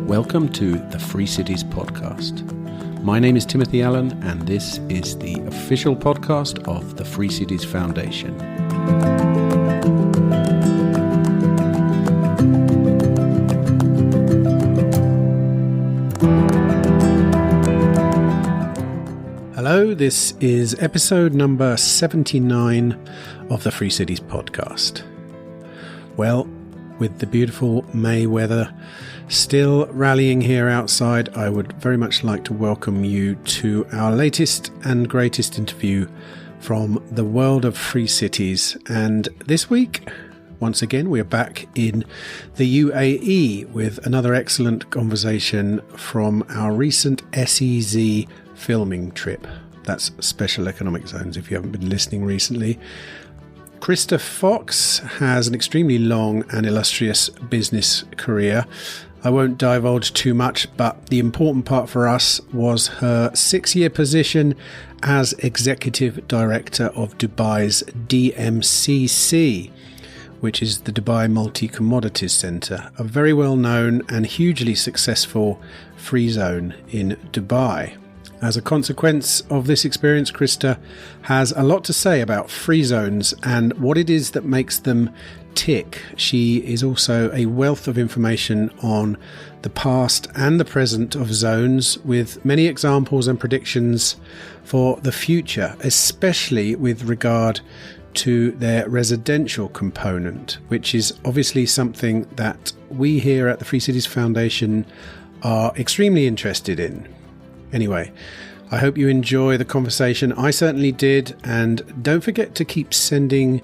Welcome to the Free Cities podcast. My name is Timothy Allen, and this is the official podcast of the Free Cities Foundation. Hello, this is episode number 79 of the Free Cities podcast. Well, with the beautiful May weather still rallying here outside, I would very much like to welcome you to our latest and greatest interview from the world of free cities. And this week, once again, we're back in the U.A.E. with another excellent conversation from our recent SEZ filming trip. That's Special Economic Zones, if you haven't been listening recently. Krysta Fox has an extremely long and illustrious business career. I won't divulge too much, but the important part for us was her 6-year position as Executive Director of Dubai's D.M.C.C, which is the Dubai Multi Commodities Centre, a very well known and hugely successful free zone in Dubai. As a consequence of this experience, Krysta has a lot to say about free zones and what it is that makes them tick. She is also a wealth of information on the past and the present of zones, with many examples and predictions for the future, especially with regard to their residential component, which is obviously something that we here at the Free Cities Foundation are extremely interested in. Anyway, I hope you enjoy the conversation. I certainly did. And don't forget to keep sending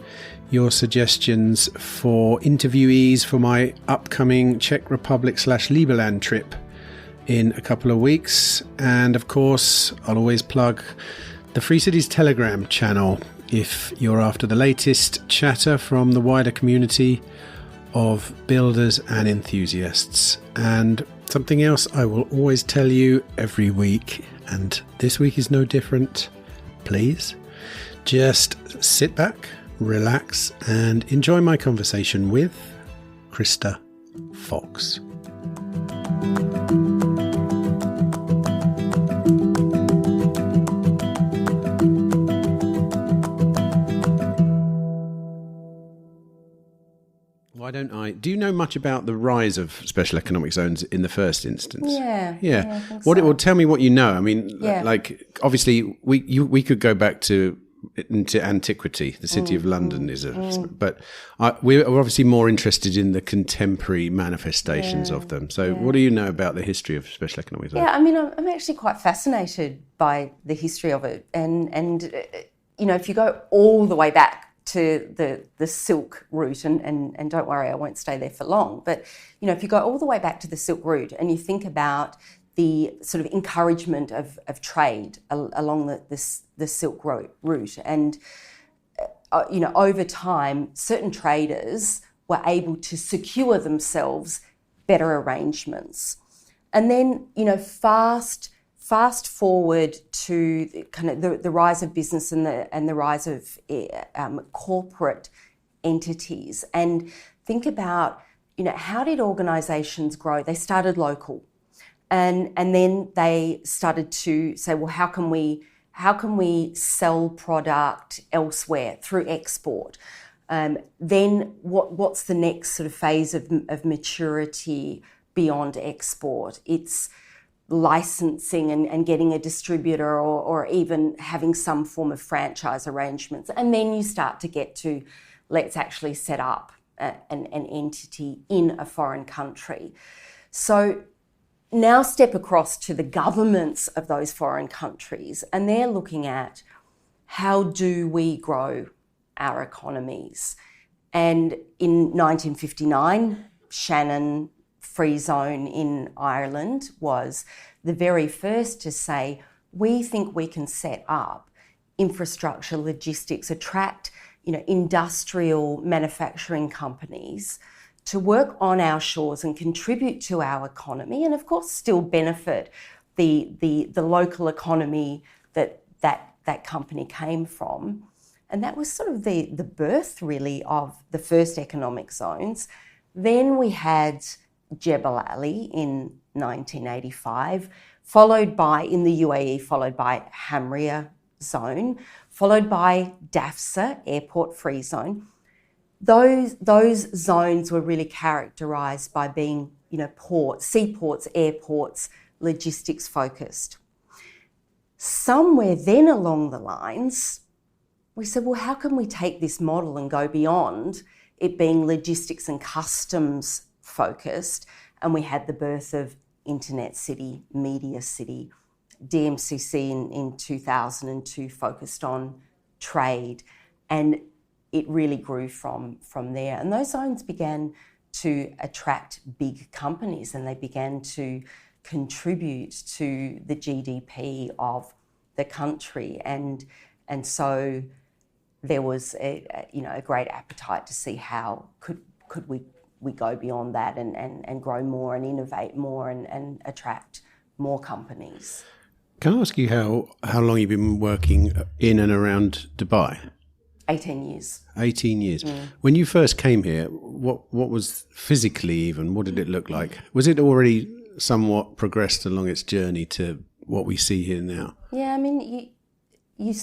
your suggestions for interviewees for my upcoming Czech Republic/Liberland trip in a couple of weeks. And of course, I'll always plug the Free Cities Telegram channel if you're after the latest chatter from the wider community of builders and enthusiasts. And something else I will always tell you every week, and this week is no different. Please just sit back, relax, and enjoy my conversation with Krysta Fox. Do you know much about the rise of special economic zones in the first instance? Yeah. Tell me what you know. I mean, like obviously we could go back into antiquity. The City of London is but we're obviously more interested in the contemporary manifestations of them. So what do you know about the history of special economic zones? Yeah, I mean, I'm actually quite fascinated by the history of it. And you know, if you go all the way back to the Silk Route, and don't worry, I won't stay there for long, but you know, if you go all the way back to the Silk Route and you think about the sort of encouragement of trade along the Silk Route, and you know, over time, certain traders were able to secure themselves better arrangements, and then you know, fast forward to kind of the rise of business and the rise of corporate entities, and think about, you know, how did organisations grow? They started local, and then they started to say, well, how can we sell product elsewhere through export? Then what's the next sort of phase of maturity beyond export? It's licensing and getting a distributor, or even having some form of franchise arrangements. And then you start to get to, let's actually set up an entity in a foreign country. So now step across to the governments of those foreign countries, and they're looking at, how do we grow our economies? And in 1959, Shannon Free Zone in Ireland was the very first to say, we think we can set up infrastructure, logistics, attract, you know, industrial manufacturing companies to work on our shores and contribute to our economy, and of course still benefit the local economy that company came from. And that was sort of the birth, really, of the first economic zones. Then we had Jebel Ali in 1985, followed by, in the U.A.E., followed by Hamria Zone, followed by DAFSA, Airport Free Zone. Those zones were really characterised by being, ports, seaports, airports, logistics focused. Somewhere then along the lines, we said, well, how can we take this model and go beyond it being logistics and customs focused? And we had the birth of Internet City, Media City. D.M.C.C. in 2002 focused on trade, and it really grew from there. And those zones began to attract big companies, and they began to contribute to the GDP of the country. And so there was a great appetite to see how could we go beyond that and grow more and innovate more and attract more companies. Can I ask you how long you've been working in and around Dubai? 18 years. 18 years. When you first came here, what was physically even, what did it look like? Was it already somewhat progressed along its journey to what we see here now? Yeah, I mean, you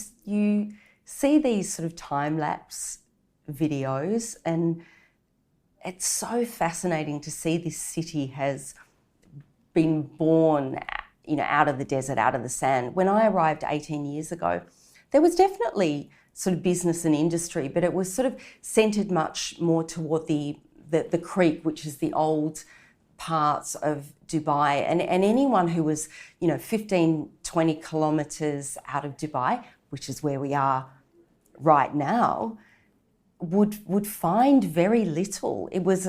see these sort of time-lapse videos, and it's so fascinating to see this city has been born, out of the desert, out of the sand. When I arrived 18 years ago, there was definitely sort of business and industry, but it was sort of centred much more toward the creek, which is the old parts of Dubai. And anyone who was, 15, 20 kilometres out of Dubai, which is where we are right now, would find very little. It was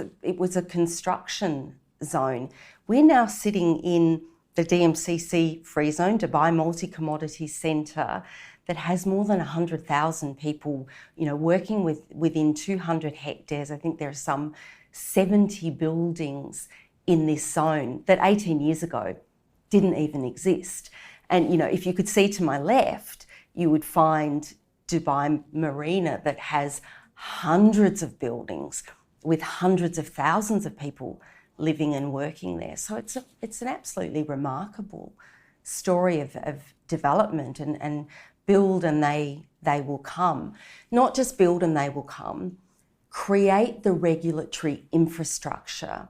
a construction zone. We're now sitting in the DMCC free zone, Dubai Multi Commodities Centre, that has more than 100,000 people, working within 200 hectares. I think there are some 70 buildings in this zone that 18 years ago didn't even exist. And, if you could see to my left, you would find Dubai Marina that has hundreds of buildings with hundreds of thousands of people living and working there. So it's an absolutely remarkable story of development and build and they will come. Not just build and they will come, create the regulatory infrastructure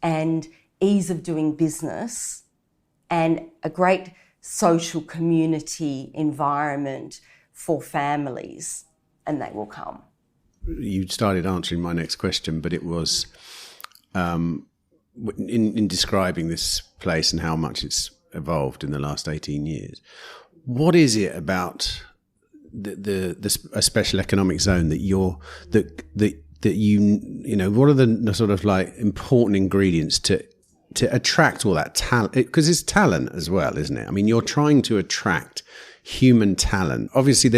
and ease of doing business and a great social community environment for families, and they will come. You started answering my next question, but it was in describing this place and how much it's evolved in the last 18 years. What is it about a special economic zone that what are the sort of like important ingredients to attract all that talent? Because it's talent as well, isn't it? I mean, you're trying to attract human talent. Obviously,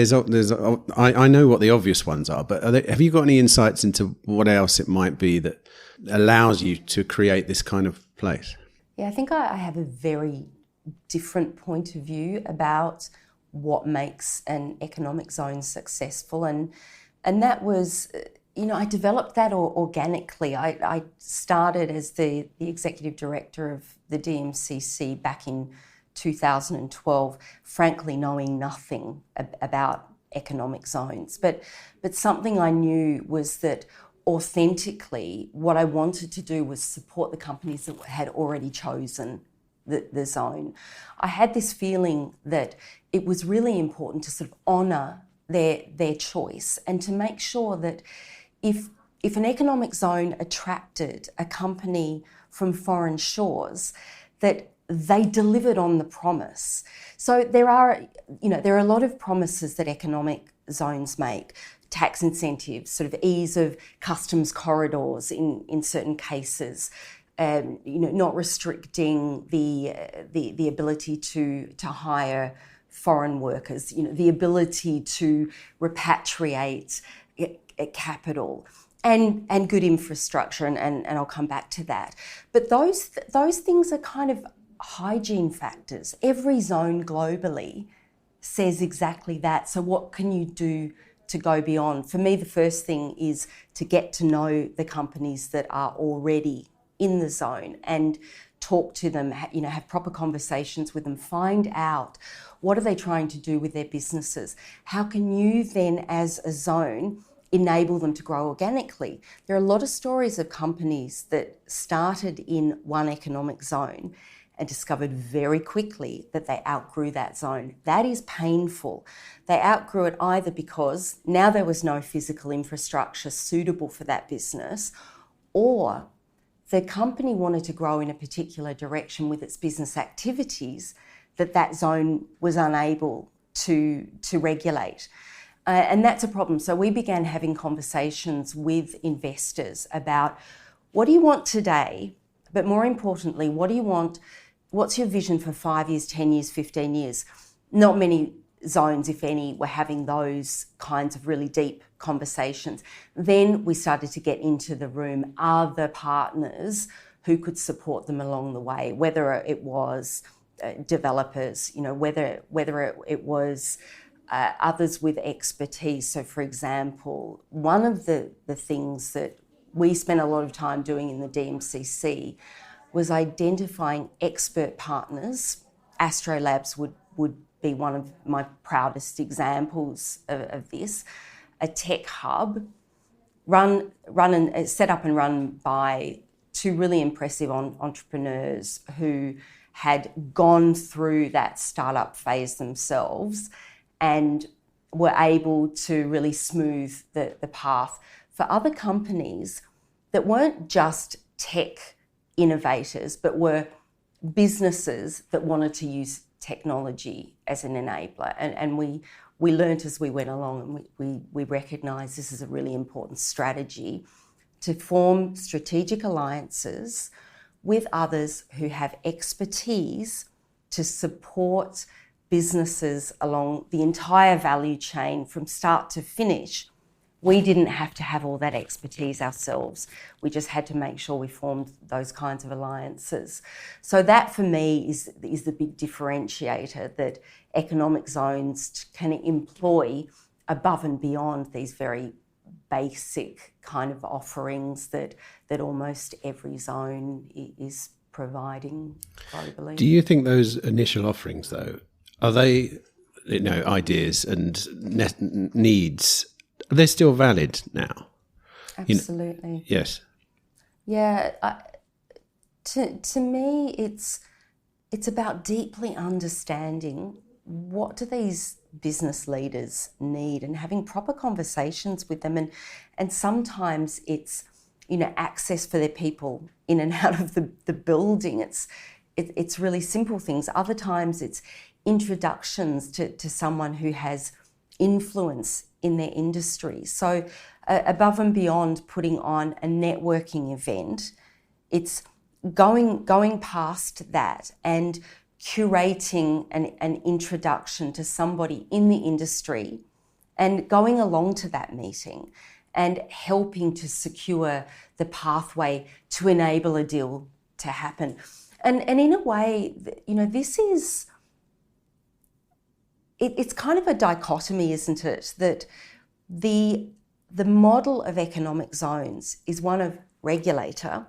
I know what the obvious ones are, but have you got any insights into what else it might be that allows you to create this kind of place? Yeah, I think I have a very different point of view about what makes an economic zone successful, and that was, I developed that organically. I started as the executive director of the DMCC back in 2012, frankly knowing nothing about economic zones. But something I knew was that authentically what I wanted to do was support the companies that had already chosen the zone. I had this feeling that it was really important to sort of honour their choice and to make sure that if an economic zone attracted a company from foreign shores, that they delivered on the promise. So there are a lot of promises that economic zones make. Tax incentives, sort of ease of customs corridors in certain cases, not restricting the ability to hire foreign workers, the ability to repatriate capital. And good infrastructure, and I'll come back to that. But those things are kind of hygiene factors. Every zone globally says exactly that. So what can you do to go beyond? For me, the first thing is to get to know the companies that are already in the zone and talk to them, have proper conversations with them, find out what are they trying to do with their businesses. How can you then, as a zone, enable them to grow organically? There are a lot of stories of companies that started in one economic zone and discovered very quickly that they outgrew that zone. That is painful. They outgrew it either because now there was no physical infrastructure suitable for that business, or the company wanted to grow in a particular direction with its business activities that zone was unable to regulate. And that's a problem. So we began having conversations with investors about what do you want today, but more importantly, what do you want? What's your vision for 5 years, 10 years, 15 years? Not many zones, if any, were having those kinds of really deep conversations. Then we started to get into the room other partners who could support them along the way, whether it was developers, whether it was others with expertise. So, for example, one of the things that we spent a lot of time doing in the DMCC was identifying expert partners. Astrolabs would be one of my proudest examples of this. A tech hub set up and run by two really impressive entrepreneurs who had gone through that startup phase themselves and were able to really smooth the path for other companies that weren't just tech innovators, but were businesses that wanted to use technology as an enabler. And we learnt as we went along, and we recognised this is a really important strategy to form strategic alliances with others who have expertise to support businesses along the entire value chain from start to finish. We didn't have to have all that expertise ourselves. We just had to make sure we formed those kinds of alliances. So that for me is the big differentiator, that economic zones can employ above and beyond these very basic kind of offerings that almost every zone is providing globally. Do you think those initial offerings, though, are they, ideas and needs, are they still valid now? Absolutely. Yes. Yeah. To me, it's about deeply understanding what do these business leaders need and having proper conversations with them. And sometimes it's, access for their people in and out of the building. It's really simple things. Other times it's introductions to someone who has influence in their industry. So above and beyond putting on a networking event, it's going past that and curating an introduction to somebody in the industry and going along to that meeting and helping to secure the pathway to enable a deal to happen. And in a way, this is, it's kind of a dichotomy, isn't it? That the model of economic zones is one of regulator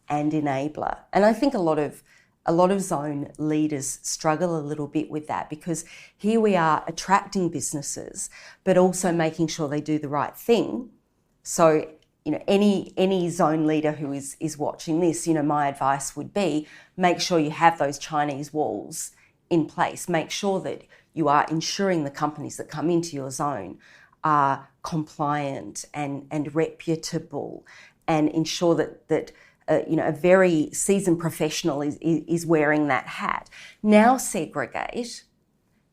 and enabler. And I think a lot of zone leaders struggle a little bit with that, because here we are attracting businesses, but also making sure they do the right thing. So, any zone leader who is watching this, my advice would be make sure you have those Chinese walls in place. Make sure that you are ensuring the companies that come into your zone are compliant and reputable, and ensure that a very seasoned professional is wearing that hat. Now segregate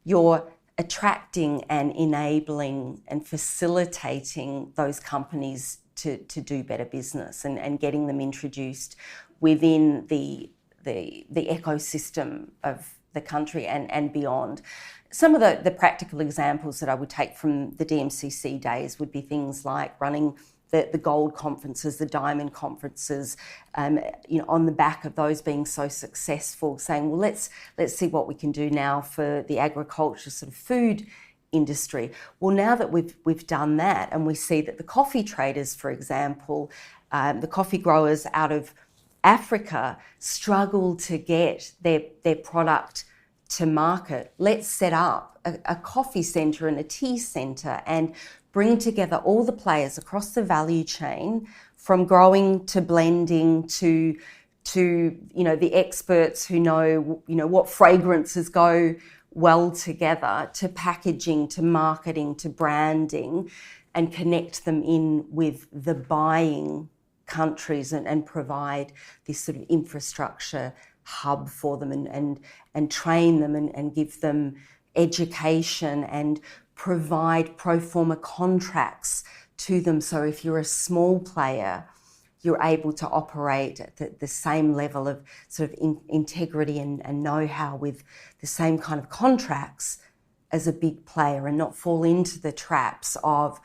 your attracting and enabling and facilitating those companies to do better business and getting them introduced within the ecosystem of the country and beyond. Some of the practical examples that I would take from the DMCC days would be things like running the gold conferences, the diamond conferences, on the back of those being so successful, saying, well, let's see what we can do now for the agriculture sort of food industry. Well, now that we've done that, and we see that the coffee traders, for example, the coffee growers out of Africa struggle to get their product to market. Let's set up a coffee centre and a tea centre and bring together all the players across the value chain, from growing to blending to the experts who know what fragrances go well together, to packaging, to marketing, to branding, and connect them in with the buying countries and provide this sort of infrastructure hub for them and train them and give them education and provide pro forma contracts to them. So if you're a small player, you're able to operate at the same level of sort of integrity and know-how with the same kind of contracts as a big player, and not fall into the traps of,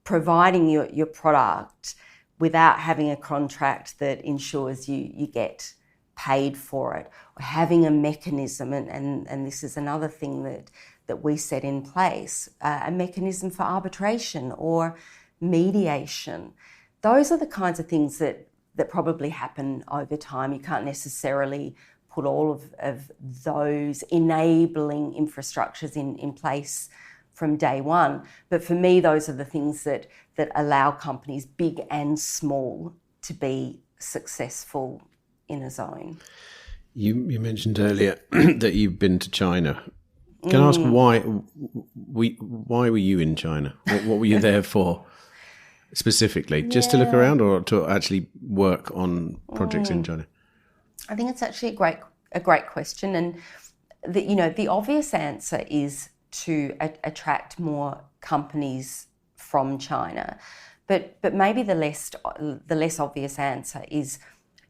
providing your product without having a contract that ensures you get paid for it, or having a mechanism, and this is another thing that we set in place, a mechanism for arbitration or mediation. Those are the kinds of things that probably happen over time. You can't necessarily put all of those enabling infrastructures in place from day one. But for me, those are the things that allow companies, big and small, to be successful in a zone. You mentioned earlier that you've been to China. Can I ask why were you in China? What were you there for specifically? Just to look around, or to actually work on projects in China? I think it's actually a great question, and the obvious answer is to attract more companies from China, but maybe the less obvious answer is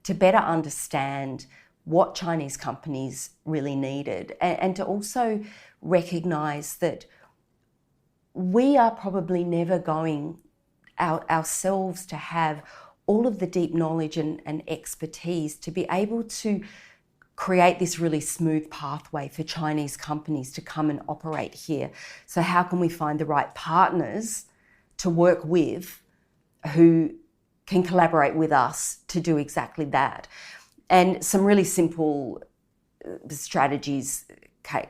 to better understand what Chinese companies really needed, and to also recognise that we are probably never going ourselves to have all of the deep knowledge and expertise to be able to create this really smooth pathway for Chinese companies to come and operate here. So how can we find the right partners to work with who can collaborate with us to do exactly that? And some really simple strategies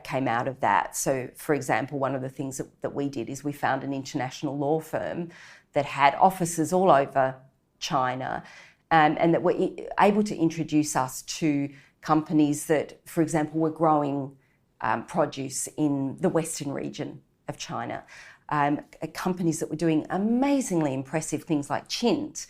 came out of that. So, for example, one of the things that we did is we found an international law firm that had offices all over China, and that were able to introduce us to companies that, for example, were growing produce in the western region of China. Companies that were doing amazingly impressive things like Chint,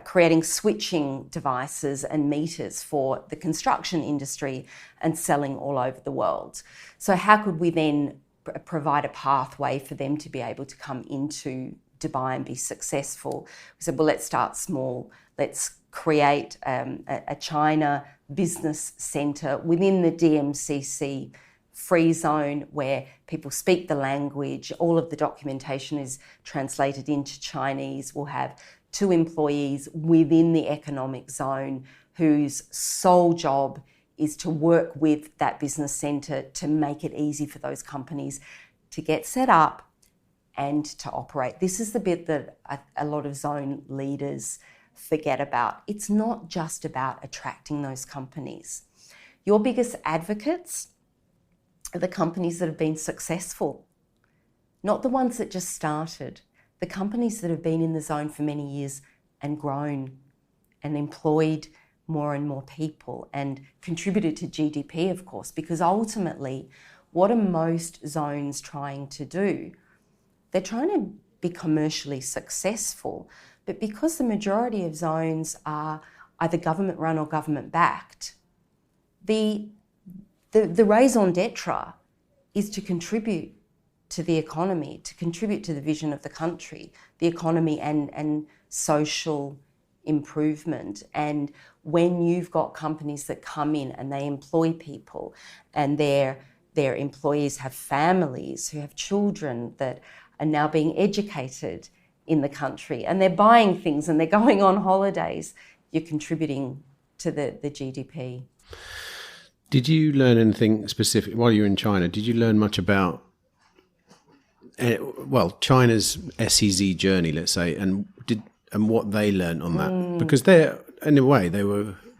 creating switching devices and meters for the construction industry and selling all over the world. So how could we then provide a pathway for them to be able to come into Dubai and be successful? We said, well, let's start small. Let's create a China business centre within the DMCC free zone where people speak the language. All of the documentation is translated into Chinese. We'll have 2 employees within the economic zone whose sole job is to work with that business centre to make it easy for those companies to get set up and to operate. This is the bit that a lot of zone leaders forget about. It's not just about attracting those companies. Your biggest advocates are the companies that have been successful, not the ones that just started. The companies that have been in the zone for many years and grown and employed more and more people and contributed to GDP, of course, because ultimately, what are most zones trying to do? They're trying to be commercially successful, but because the majority of zones are either government run or government backed, the raison d'etre is to contribute to the economy, to contribute to the vision of the country, the economy and social improvement. And when you've got companies that come in and they employ people and their employees have families who have children that are now being educated in the country, and they're buying things and they're going on holidays, you're contributing to the GDP. Did you learn anything specific while you were in China? Did you learn much about, China's SEZ journey, let's say, and what they learned on that? Because in a way,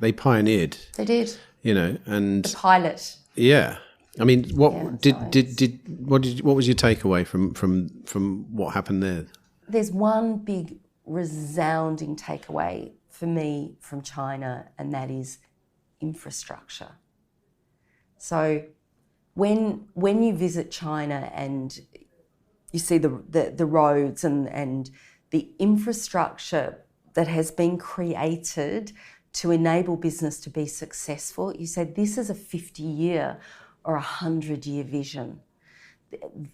they pioneered. They did. And the pilot. Yeah. I mean, what was your takeaway from what happened there? There's one big resounding takeaway for me from China, and that is infrastructure. So when you visit China and you see the roads and the infrastructure that has been created to enable business to be successful, you say this is a 50-year or a 100-year vision.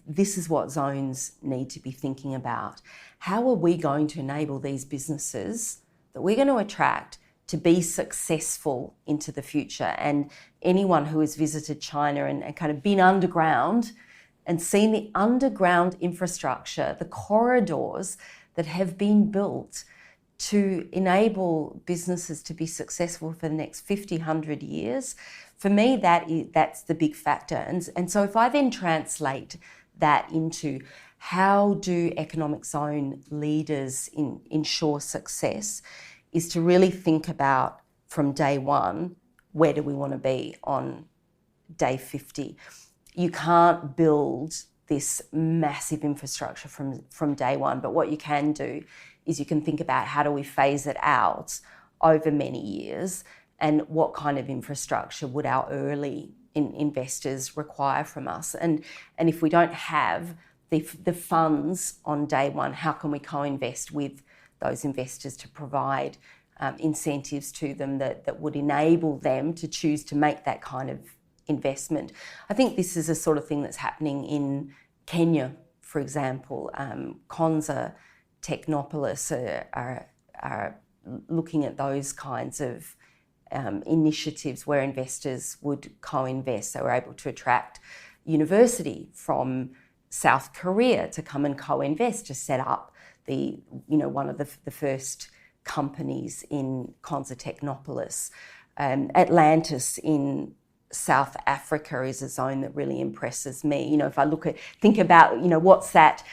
This is what zones need to be thinking about. How are we going to enable these businesses that we're going to attract to be successful into the future? And anyone who has visited China and kind of been underground and seen the underground infrastructure, the corridors that have been built to enable businesses to be successful for the next 50, 100 years, for me, that's the big factor. And so if I then translate that into how do economic zone leaders ensure success, is to really think about from day one, where do we want to be on day 50? You can't build this massive infrastructure from day one, but what you can do is you can think about how do we phase it out over many years, and what kind of infrastructure would our early investors require from us. And if we don't have the funds on day one, how can we co-invest with those investors to provide incentives to them that would enable them to choose to make that kind of investment? I think this is a sort of thing that's happening in Kenya, for example. Konza, Technopolis are looking at those kinds of initiatives where investors would co-invest. They were able to attract university from South Korea to come and co-invest, to set up one of the first companies in Konza Technopolis. Atlantis in South Africa is a zone that really impresses me. If I think about, what's that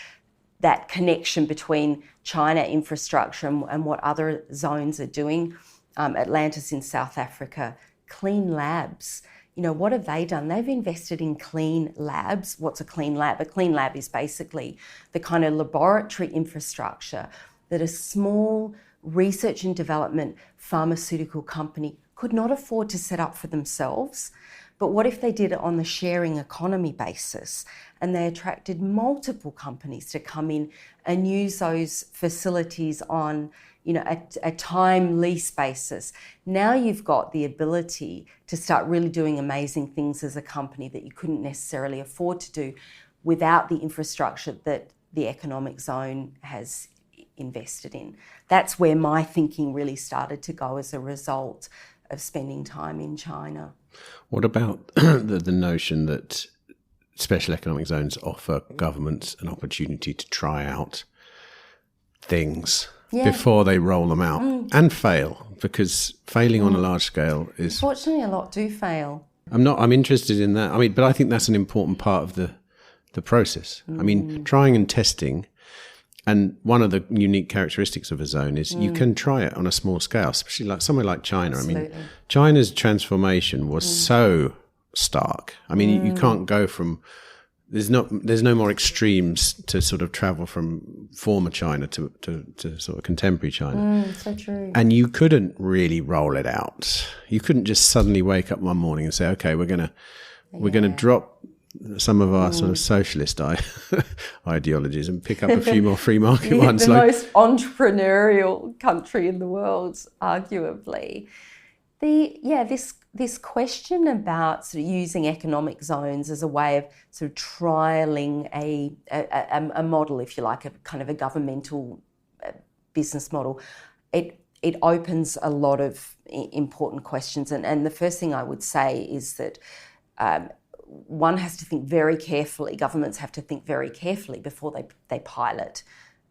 connection between China infrastructure and what other zones are doing. Atlantis in South Africa, clean labs. What have they done? They've invested in clean labs. What's a clean lab? A clean lab is basically the kind of laboratory infrastructure that a small research and development pharmaceutical company could not afford to set up for themselves. But what if they did it on the sharing economy basis, and they attracted multiple companies to come in and use those facilities on a time lease basis? Now you've got the ability to start really doing amazing things as a company that you couldn't necessarily afford to do without the infrastructure that the economic zone has invested in. That's where my thinking really started to go as a result of spending time in China. What about the notion that special economic zones offer governments an opportunity to try out things before they roll them out and fail? Because failing on a large scale is... Unfortunately, a lot do fail. I'm interested in that. But I think that's an important part of the process. Trying and testing. And one of the unique characteristics of a zone is you can try it on a small scale, especially like somewhere like China. Absolutely. China's transformation was so stark. You can't go from... There's no more extremes to sort of travel from former China to sort of contemporary China. So true. And you couldn't really roll it out. You couldn't just suddenly wake up one morning and say, okay, we're gonna drop some of our sort of socialist ideologies and pick up a few more free market ones. The most entrepreneurial country in the world, arguably. This question about sort of using economic zones as a way of sort of trialling a model, if you like, a kind of a governmental business model, it opens a lot of important questions. And the first thing I would say is that one has to think very carefully, governments have to think very carefully before they pilot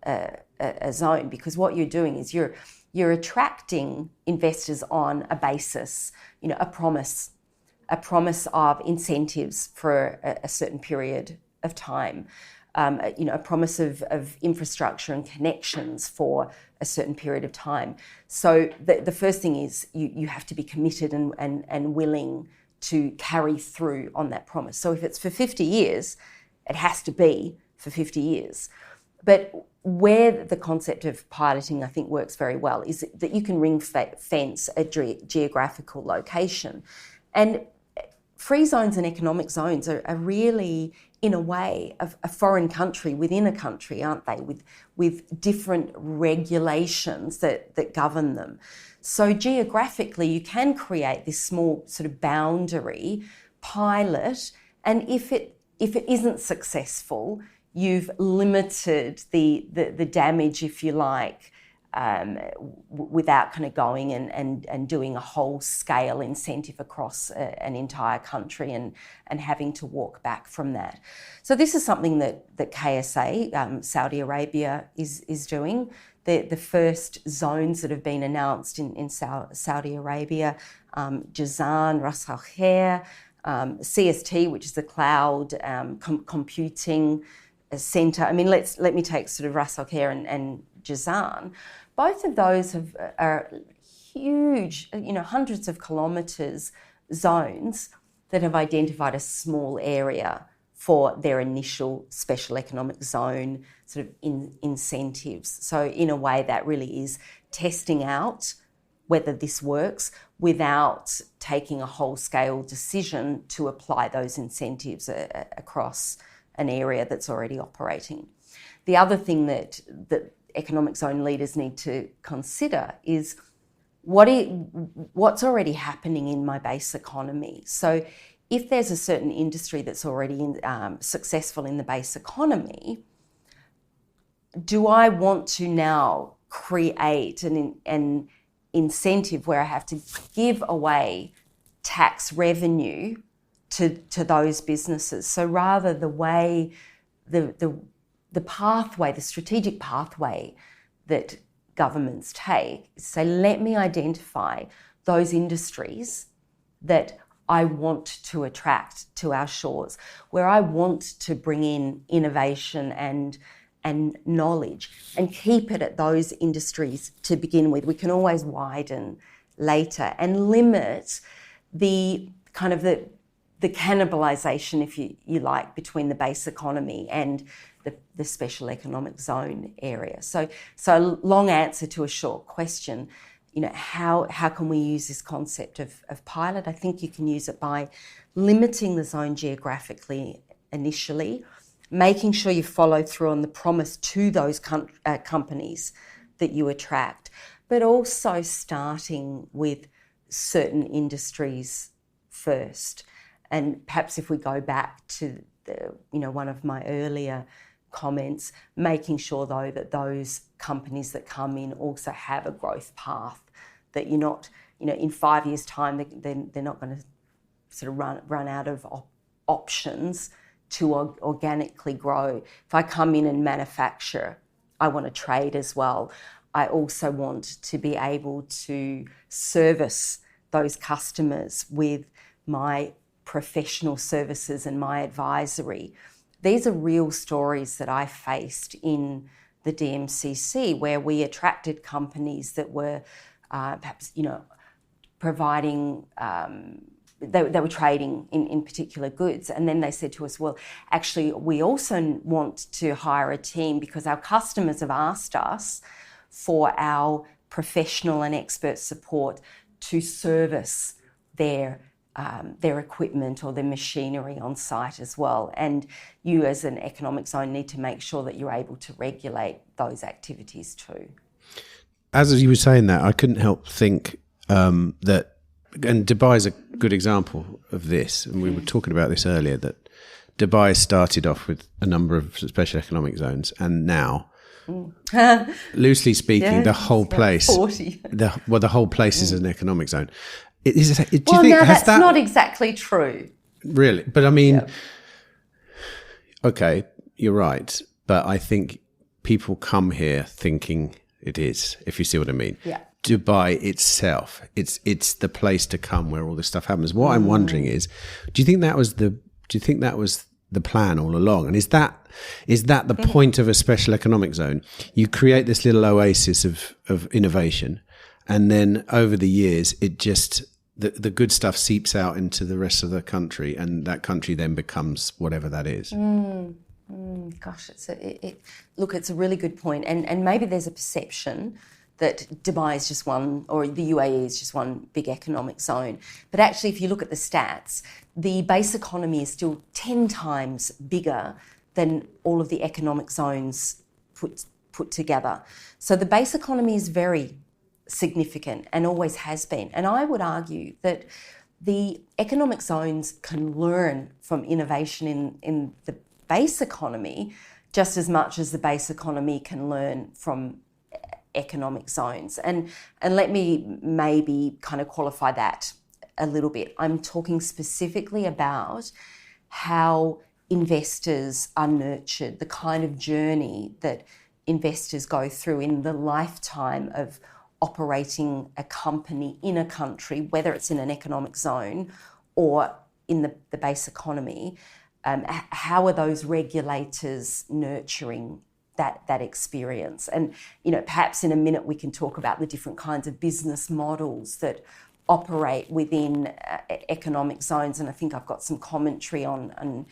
a zone, because what you're doing is you're attracting investors on a basis, a promise of incentives for a certain period of time, a promise of infrastructure and connections for a certain period of time. So the first thing is you have to be committed and willing to carry through on that promise. So if it's for 50 years, it has to be for 50 years. But where the concept of piloting, I think, works very well is that you can ring fence a geographical location. And free zones and economic zones are really, in a way, a foreign country within a country, aren't they, with different regulations that govern them. So geographically, you can create this small sort of boundary pilot, and if it isn't successful, you've limited the damage, if you like, without kind of going and doing a whole scale incentive across an entire country and having to walk back from that. So this is something that KSA, Saudi Arabia, is doing. The first zones that have been announced in Saudi Arabia, Jazan, Ras Al Khair, CST, which is the cloud computing centre. I mean, let me take sort of Ras Al Khair and Jazan. Both of those are huge, hundreds of kilometres zones that have identified a small area for their initial special economic zone sort of incentives. So in a way, that really is testing out whether this works without taking a whole-scale decision to apply those incentives across an area that's already operating. The other thing that economic zone leaders need to consider is what's already happening in my base economy. So if there's a certain industry that's already successful in the base economy, do I want to now create an incentive where I have to give away tax revenue to those businesses? So rather the way the pathway, the strategic pathway that governments take, say, let me identify those industries that I want to attract to our shores, where I want to bring in innovation and knowledge, and keep it at those industries to begin with. We can always widen later and limit the kind of the cannibalisation, if you like, between the base economy and the special economic zone area. So long answer to a short question. How can we use this concept of pilot? I think you can use it by limiting the zone geographically initially, making sure you follow through on the promise to those companies that you attract, but also starting with certain industries first. And perhaps if we go back to one of my earlier comments, making sure though that those companies that come in also have a growth path, that you're not, in 5 years' time, they're not going to sort of run out of options to organically grow. If I come in and manufacture, I want to trade as well. I also want to be able to service those customers with my professional services and my advisory. These are real stories that I faced in the DMCC, where we attracted companies that were perhaps, providing, they were trading in particular goods. And then they said to us, well, actually, we also want to hire a team because our customers have asked us for our professional and expert support to service their equipment or their machinery on site as well. And you as an economic zone need to make sure that you're able to regulate those activities too. As you were saying that, I couldn't help think that, and Dubai is a good example of this, and we were talking about this earlier, that Dubai started off with a number of special economic zones, and now, loosely speaking, the whole place, 40. the whole place is an economic zone. Do you Well, think, now that's not exactly true. Really? But I mean, okay, you're right. But I think people come here thinking it is, if you see what I mean. Yeah. Dubai itself, it's the place to come where all this stuff happens. What I'm wondering is, do you think that was the plan all along? And is that the point of a special economic zone? You create this little oasis of innovation, and then over the years, it just the good stuff seeps out into the rest of the country, and that country then becomes whatever that is. Gosh, it's a really good point, and maybe there's a perception that Dubai is just one, or the U.A.E. is just one big economic zone. But actually, if you look at the stats, the base economy is still 10 times bigger than all of the economic zones put together. So the base economy is very significant and always has been. And I would argue that the economic zones can learn from innovation in the base economy just as much as the base economy can learn from economic zones. And let me maybe kind of qualify that a little bit. I'm talking specifically about how investors are nurtured, the kind of journey that investors go through in the lifetime of operating a company in a country, whether it's in an economic zone or in the base economy. How are those regulators nurturing that experience? And, perhaps in a minute we can talk about the different kinds of business models that operate within economic zones. And I think I've got some commentary on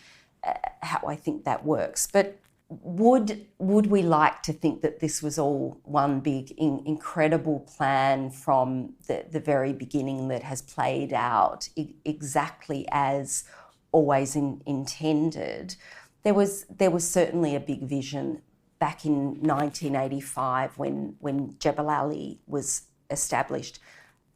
how I think that works. But would we like to think that this was all one big incredible plan from the very beginning that has played out exactly as always intended? There was certainly a big vision back in 1985 when Jebel Ali was established.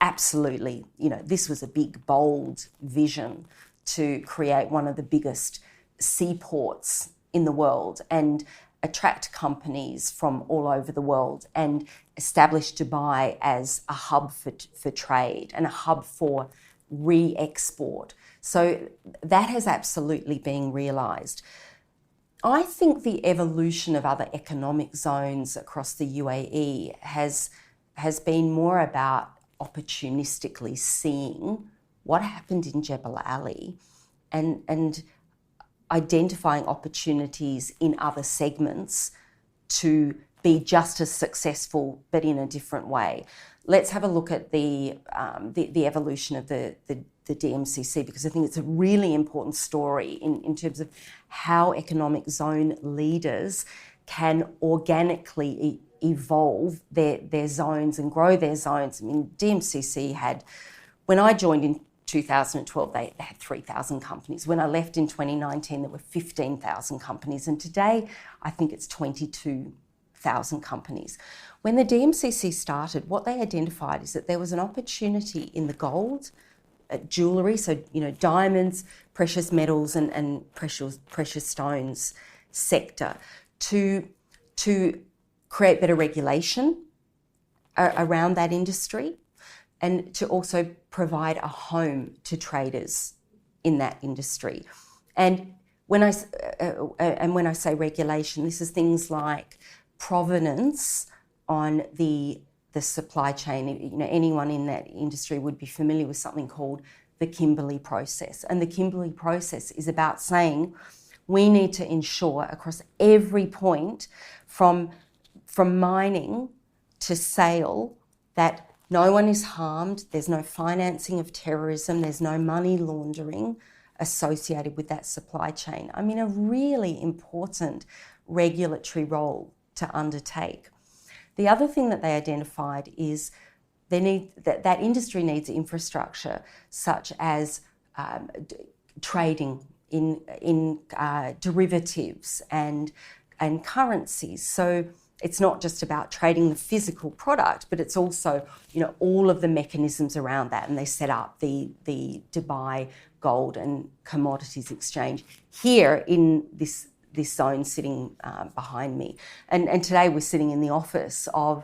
Absolutely, this was a big, bold vision to create one of the biggest seaports in the world and attract companies from all over the world and establish Dubai as a hub for trade and a hub for re-export. So that has absolutely been realised. I think the evolution of other economic zones across the U.A.E. has been more about opportunistically seeing what happened in Jebel Ali and identifying opportunities in other segments to be just as successful but in a different way. Let's have a look at the evolution of the D.M.C.C, because I think it's a really important story in terms of how economic zone leaders can organically evolve their zones and grow their zones. I mean, D.M.C.C had, when I joined in 2012, they had 3,000 companies. When I left in 2019, there were 15,000 companies. And today, I think it's 22,000 companies. When the D.M.C.C started, what they identified is that there was an opportunity in the gold, jewellery, so diamonds, precious metals and precious stones sector to create better regulation around that industry and to also provide a home to traders in that industry. And when I say regulation, this is things like provenance on the supply chain. Anyone in that industry would be familiar with something called the Kimberley process. And the Kimberley process is about saying we need to ensure across every point from mining to sale that no one is harmed, there's no financing of terrorism, there's no money laundering associated with that supply chain. I mean, a really important regulatory role to undertake. The other thing that they identified is that industry needs infrastructure such as trading in derivatives and currencies. So it's not just about trading the physical product, but it's also all of the mechanisms around that. And they set up the Dubai Gold and Commodities Exchange here in this zone sitting behind me. And today we're sitting in the office of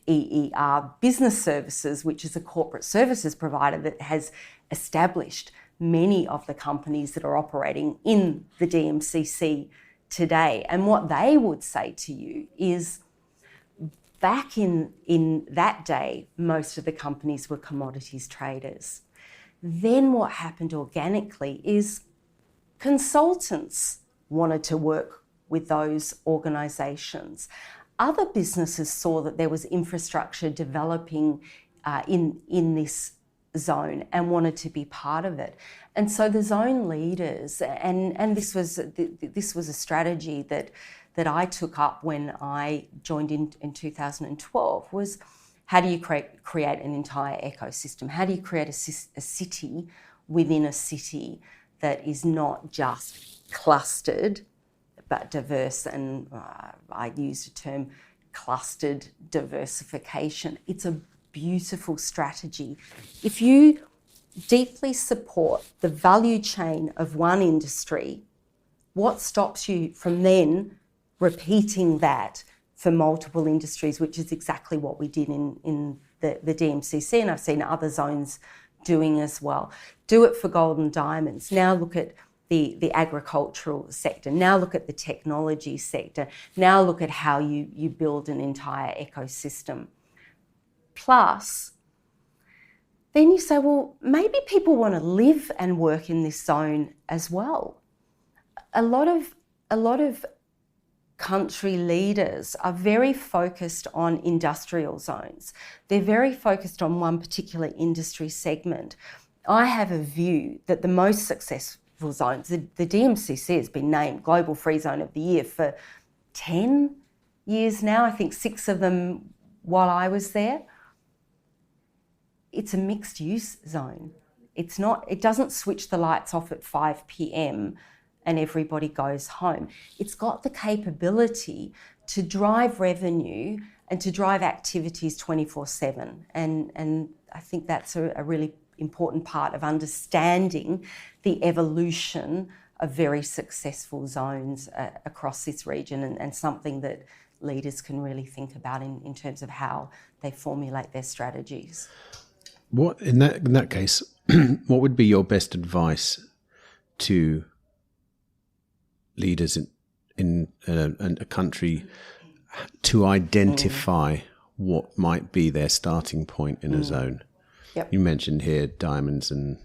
EER Business Services, which is a corporate services provider that has established many of the companies that are operating in the DMCC today. And what they would say to you is, back in that day, most of the companies were commodities traders. Then what happened organically is consultants wanted to work with those organisations. Other businesses saw that there was infrastructure developing in this zone and wanted to be part of it. And so the zone leaders, and this was a strategy that I took up when I joined in 2012, was how do you create an entire ecosystem? How do you create a city within a city that is not just clustered but diverse? And I used a term, clustered diversification. It's a beautiful strategy. If you deeply support the value chain of one industry, what stops you from then repeating that for multiple industries, which is exactly what we did in the DMCC, and I've seen other zones doing as well. Do it for gold and diamonds. Now look at the agricultural sector. Now look at the technology sector. Now look at how you build an entire ecosystem. Plus, then you say, well, maybe people want to live and work in this zone as well. A lot of country leaders are very focused on industrial zones. They're very focused on one particular industry segment. I have a view that the most successful zones, the DMCC has been named Global Free Zone of the Year for 10 years now, I think 6 of them while I was there. It's a mixed use zone. It doesn't switch the lights off at 5 p.m. and everybody goes home. It's got the capability to drive revenue and to drive activities 24/7. And I think that's a really important part of understanding the evolution of very successful zones across this region, and something that leaders can really think about in terms of how they formulate their strategies. What in that case, what would be your best advice to leaders in a country to identify what might be their starting point in a zone? Yep. You mentioned here diamonds and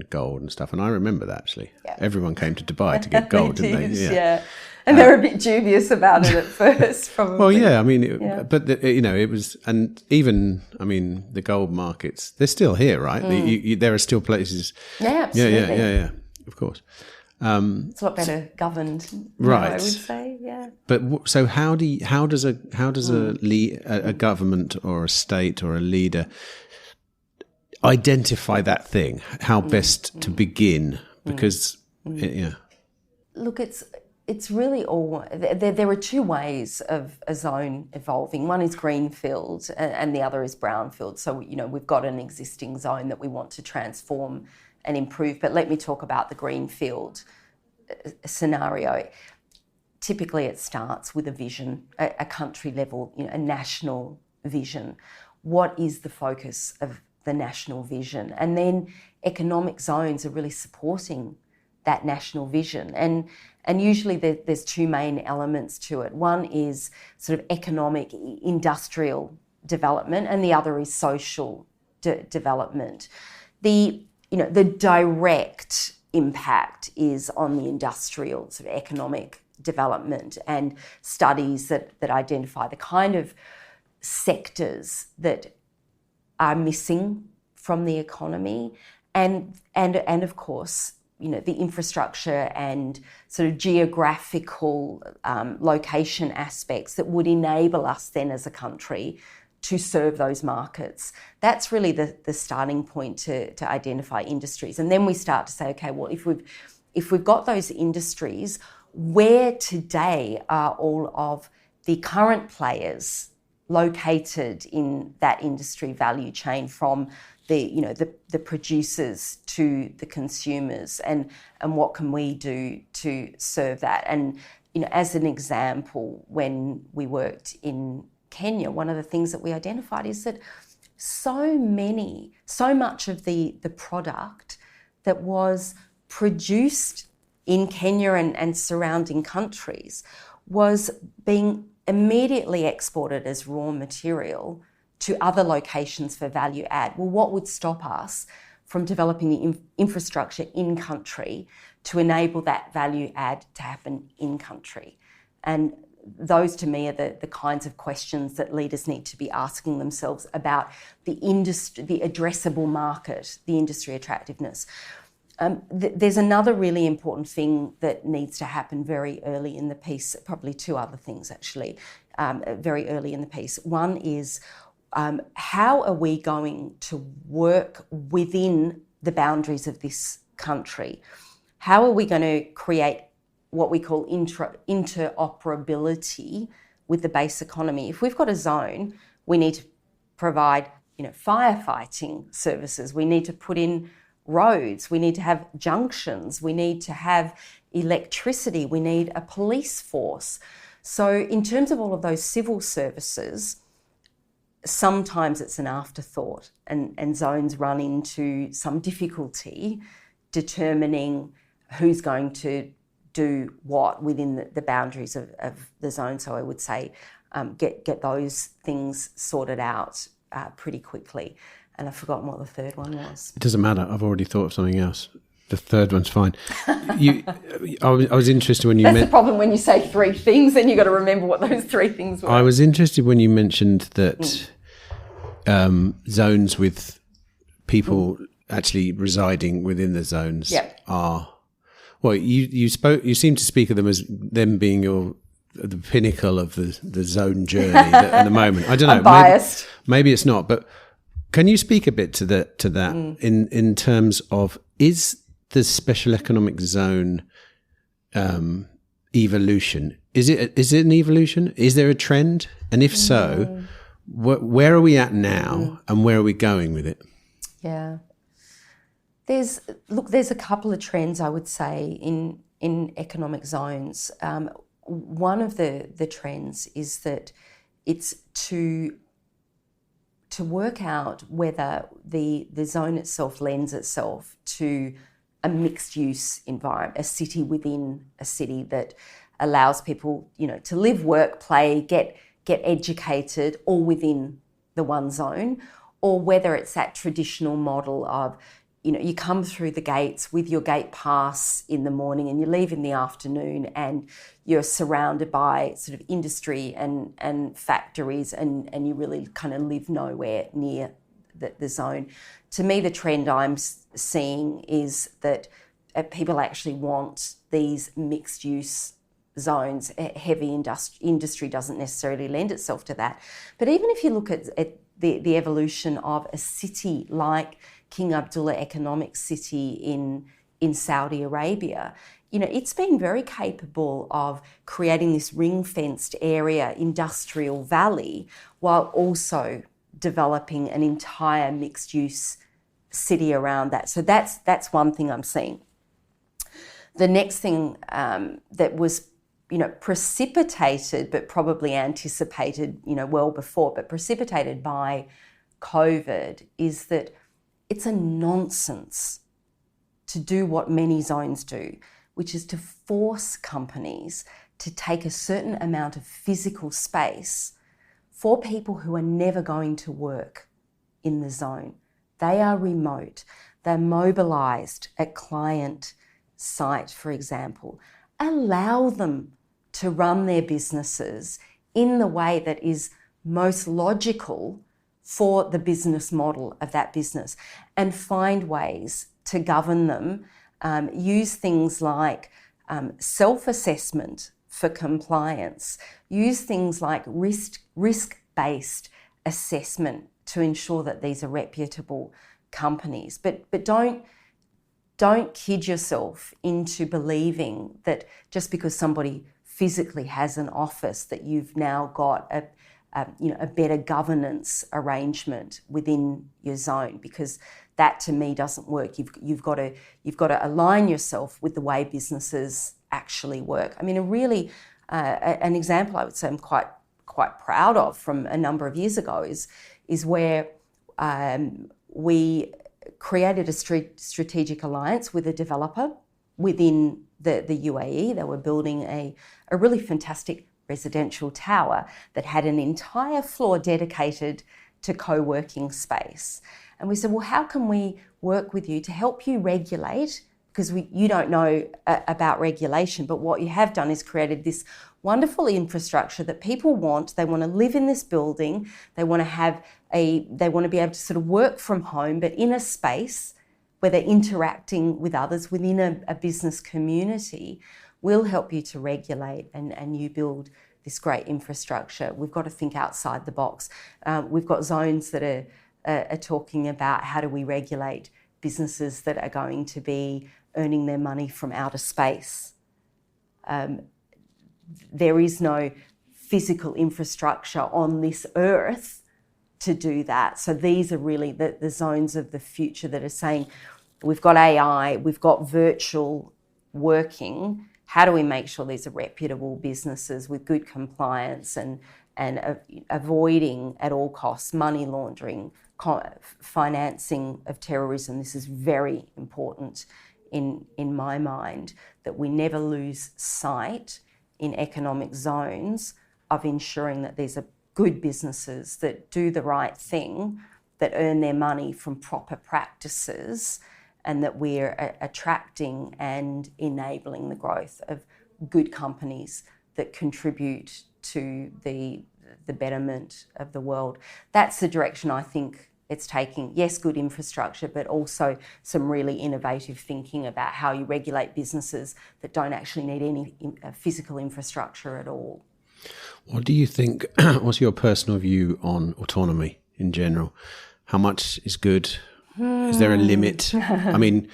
gold and stuff, and I remember that actually. Yep. Everyone came to Dubai to get gold, didn't they? Yeah. And they were a bit dubious about it at first, probably. Well, yeah, I mean, but it was, and even, I mean, the gold markets, they're still here, right? There are still places. Yeah, absolutely. Yeah, of course. It's a lot better governed, right? I would say, yeah. But so how does a government or a state or a leader identify that thing? How best to begin? Because Look, it's really all. There are 2 ways of a zone evolving. One is greenfield, and the other is brownfield. So we've got an existing zone that we want to transform and improve. But let me talk about the greenfield scenario. Typically, it starts with a vision, a country level, a national vision. What is the focus of the national vision? And then economic zones are really supporting that national vision. And usually there's 2 main elements to it. One is sort of economic, industrial development, and the other is social development. The direct impact is on the industrial, sort of economic development, and studies that identify the kind of sectors that are missing from the economy, and of course, the infrastructure and sort of geographical location aspects that would enable us then as a country to serve those markets. That's really the starting point to identify industries. And then we start to say, okay, well, if we've got those industries, where today are all of the current players located in that industry value chain, from the producers to the consumers, and what can we do to serve that? And as an example, when we worked in Kenya, one of the things that we identified is that so much of the product that was produced in Kenya and surrounding countries was being immediately exported as raw material to other locations for value add. Well, what would stop us from developing the infrastructure in country to enable that value add to happen in country? And those to me are the kinds of questions that leaders need to be asking themselves about the industry, the addressable market, the industry attractiveness. There's another really important thing that needs to happen very early in the piece, probably two other things actually, very early in the piece. One is how are we going to work within the boundaries of this country? How are we going to create what we call interoperability with the base economy? If we've got a zone, we need to provide, firefighting services. We need to put in roads. We need to have junctions. We need to have electricity. We need a police force. So in terms of all of those civil services, sometimes it's an afterthought and zones run into some difficulty determining who's going to do what within the boundaries of the zone. So I would say get those things sorted out pretty quickly. And I've forgotten what the third one was. It doesn't matter. I've already thought of something else. The third one's fine. I was interested when you That's the problem when you say three things, then you've got to remember what those three things were. I was interested when you mentioned that zones with people actually residing within the zones are... Well, you seem to speak of them as them being the pinnacle of the zone journey at the moment. I don't know. I'm biased. Maybe it's not, but can you speak a bit to that in terms of, is the special economic zone evolution? Is it an evolution? Is there a trend? And if so, where are we at now and where are we going with it? Yeah. There's a couple of trends I would say in economic zones. One of the trends is that it's to work out whether the zone itself lends itself to a mixed use environment, a city within a city that allows people, to live, work, play, get educated all within the one zone, or whether it's that traditional model of, you come through the gates with your gate pass in the morning and you leave in the afternoon and you're surrounded by sort of industry and factories and you really kind of live nowhere near the zone. To me, the trend I'm seeing is that people actually want these mixed use zones. Heavy industry doesn't necessarily lend itself to that. But even if you look at the evolution of a city like King Abdullah Economic City in Saudi Arabia, it's been very capable of creating this ring-fenced area, industrial valley, while also developing an entire mixed-use city around that. So that's one thing I'm seeing. The next thing that was, precipitated, but probably anticipated, well before, but precipitated by COVID, is that it's a nonsense to do what many zones do, which is to force companies to take a certain amount of physical space for people who are never going to work in the zone. They are remote. They're mobilised at client site, for example. Allow them to run their businesses in the way that is most logical for the business model of that business, and find ways to govern them. Use things like self-assessment for compliance. Use things like risk-based assessment to ensure that these are reputable companies. But don't kid yourself into believing that just because somebody physically has an office that you've now got a better governance arrangement within your zone, because that to me doesn't work. You've got to align yourself with the way businesses actually work. I mean, an example I would say I'm quite proud of from a number of years ago is where we created a strategic alliance with a developer within the U.A.E. They were building a really fantastic residential tower that had an entire floor dedicated to co-working space. And we said, well, how can we work with you to help you regulate? Because you don't know about regulation, but what you have done is created this wonderful infrastructure that people want. They want to live in this building. They want to be able to sort of work from home, but in a space where they're interacting with others within a business community. We'll help you to regulate and you build this great infrastructure. We've got to think outside the box. We've got zones that are talking about how do we regulate businesses that are going to be earning their money from outer space. There is no physical infrastructure on this earth to do that. So these are really the zones of the future that are saying, we've got AI, we've got virtual working. How do we make sure these are reputable businesses with good compliance and avoiding at all costs money laundering, financing of terrorism? This is very important in my mind, that we never lose sight in economic zones of ensuring that these are good businesses that do the right thing, that earn their money from proper practices, and that we're attracting and enabling the growth of good companies that contribute to the betterment of the world. That's the direction I think it's taking. Yes, good infrastructure, but also some really innovative thinking about how you regulate businesses that don't actually need any physical infrastructure at all. What do you think, what's your personal view on autonomy in general? How much is good? Is there a limit? I mean,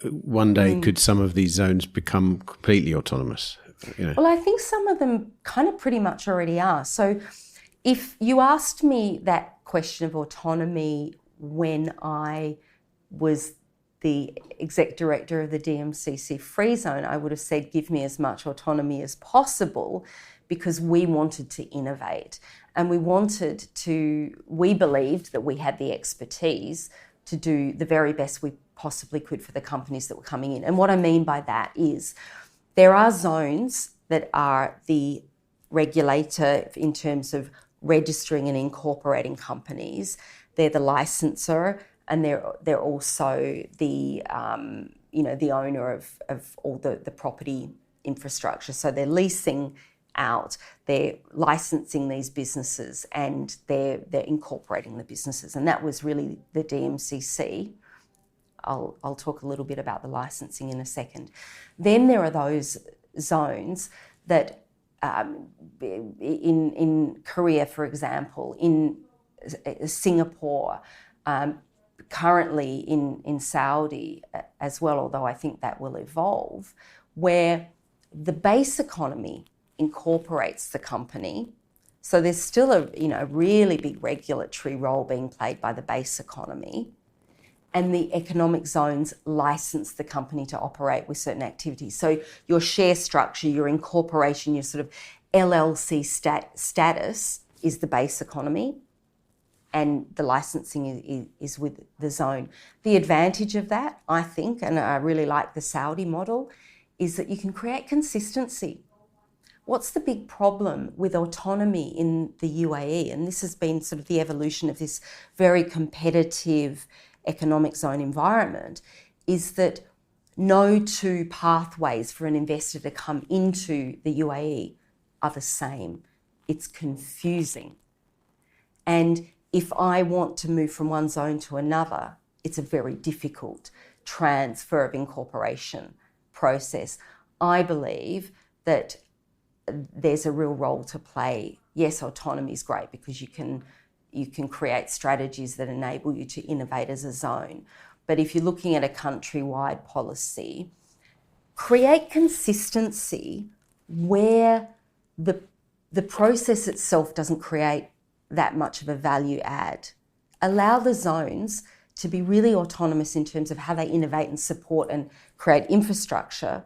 one day could some of these zones become completely autonomous? You know? Well, I think some of them kind of pretty much already are. So if you asked me that question of autonomy when I was the exec director of the DMCC Free Zone, I would have said, give me as much autonomy as possible, because we wanted to innovate and we believed that we had the expertise to do the very best we possibly could for the companies that were coming in. And what I mean by that is there are zones that are the regulator in terms of registering and incorporating companies. They're the licensor, and they're also the the owner of all the property infrastructure. So they're leasing out, they're licensing these businesses, and they're incorporating the businesses. And that was really the DMCC. I'll talk a little bit about the licensing in a second. Then there are those zones that in Korea, for example, in Singapore, currently in Saudi as well, although I think that will evolve, where the base economy incorporates the company. So there's still a really big regulatory role being played by the base economy, and the economic zones license the company to operate with certain activities. So your share structure, your incorporation, your sort of LLC status is the base economy, and the licensing is with the zone. The advantage of that, I think, and I really like the Saudi model, is that you can create consistency. What's the big problem with autonomy in the U.A.E? And this has been sort of the evolution of this very competitive economic zone environment, is that no two pathways for an investor to come into the U.A.E are the same. It's confusing. And if I want to move from one zone to another, it's a very difficult transfer of incorporation process. I believe that there's a real role to play. Yes, autonomy is great because you can create strategies that enable you to innovate as a zone. But if you're looking at a countrywide policy, create consistency where the process itself doesn't create that much of a value add. Allow the zones to be really autonomous in terms of how they innovate and support and create infrastructure,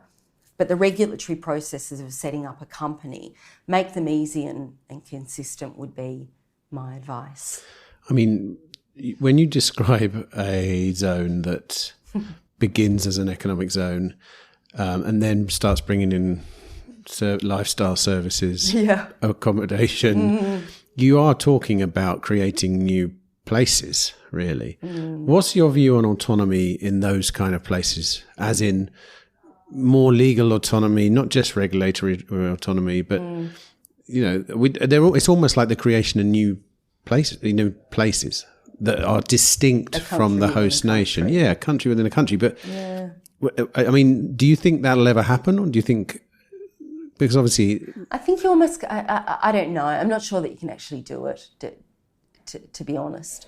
but the regulatory processes of setting up a company, make them easy and consistent would be my advice. I mean, when you describe a zone that begins as an economic zone and then starts bringing in lifestyle services, accommodation, you are talking about creating new places, really. What's your view on autonomy in those kind of places, as in more legal autonomy, not just regulatory autonomy, but it's almost like the creation of new places that are distinct from the host nation. Yeah, a country within a country. But I mean, do you think that'll ever happen, or do you think? Because obviously, I think you almost. I don't know. I'm not sure that you can actually do it. To be honest,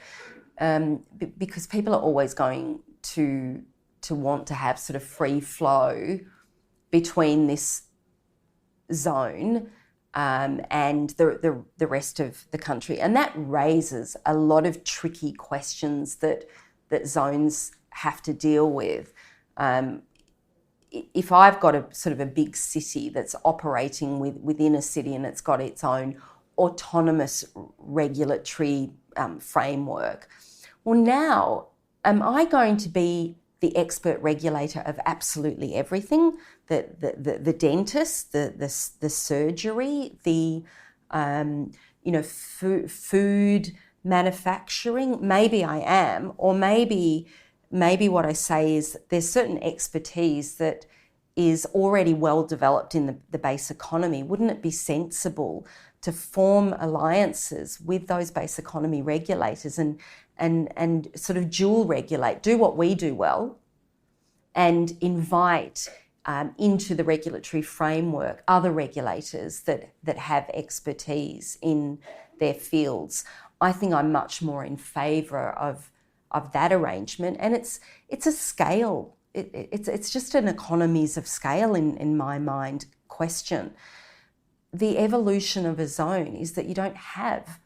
because people are always going to want to have sort of free flow between this zone and the rest of the country, and that raises a lot of tricky questions that zones have to deal with. If I've got a sort of a big city that's operating within a city and it's got its own autonomous regulatory framework, well, now am I going to be the expert regulator of absolutely everything? The dentist, the surgery, the food manufacturing? Maybe I am, or maybe what I say is there's certain expertise that is already well developed in the base economy. Wouldn't it be sensible to form alliances with those base economy regulators and sort of dual regulate, do what we do well, and invite into the regulatory framework other regulators that have expertise in their fields? I think I'm much more in favour of that arrangement, and it's a scale. It's just an economies of scale in my mind question. The evolution of a zone is that you don't have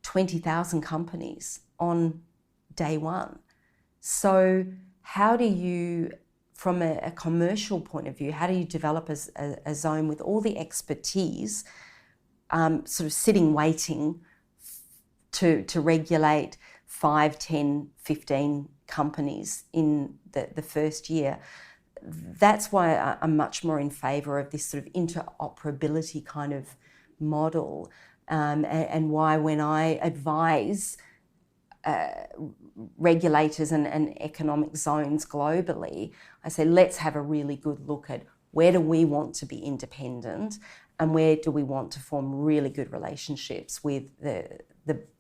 20,000 companies on day one. So how do you, from a commercial point of view, how do you develop a zone with all the expertise sort of sitting waiting to regulate 5, 10, 15 companies in the first year? That's why I'm much more in favour of this sort of interoperability kind of model, and why when I advise regulators and economic zones globally, I say, let's have a really good look at where do we want to be independent and where do we want to form really good relationships with the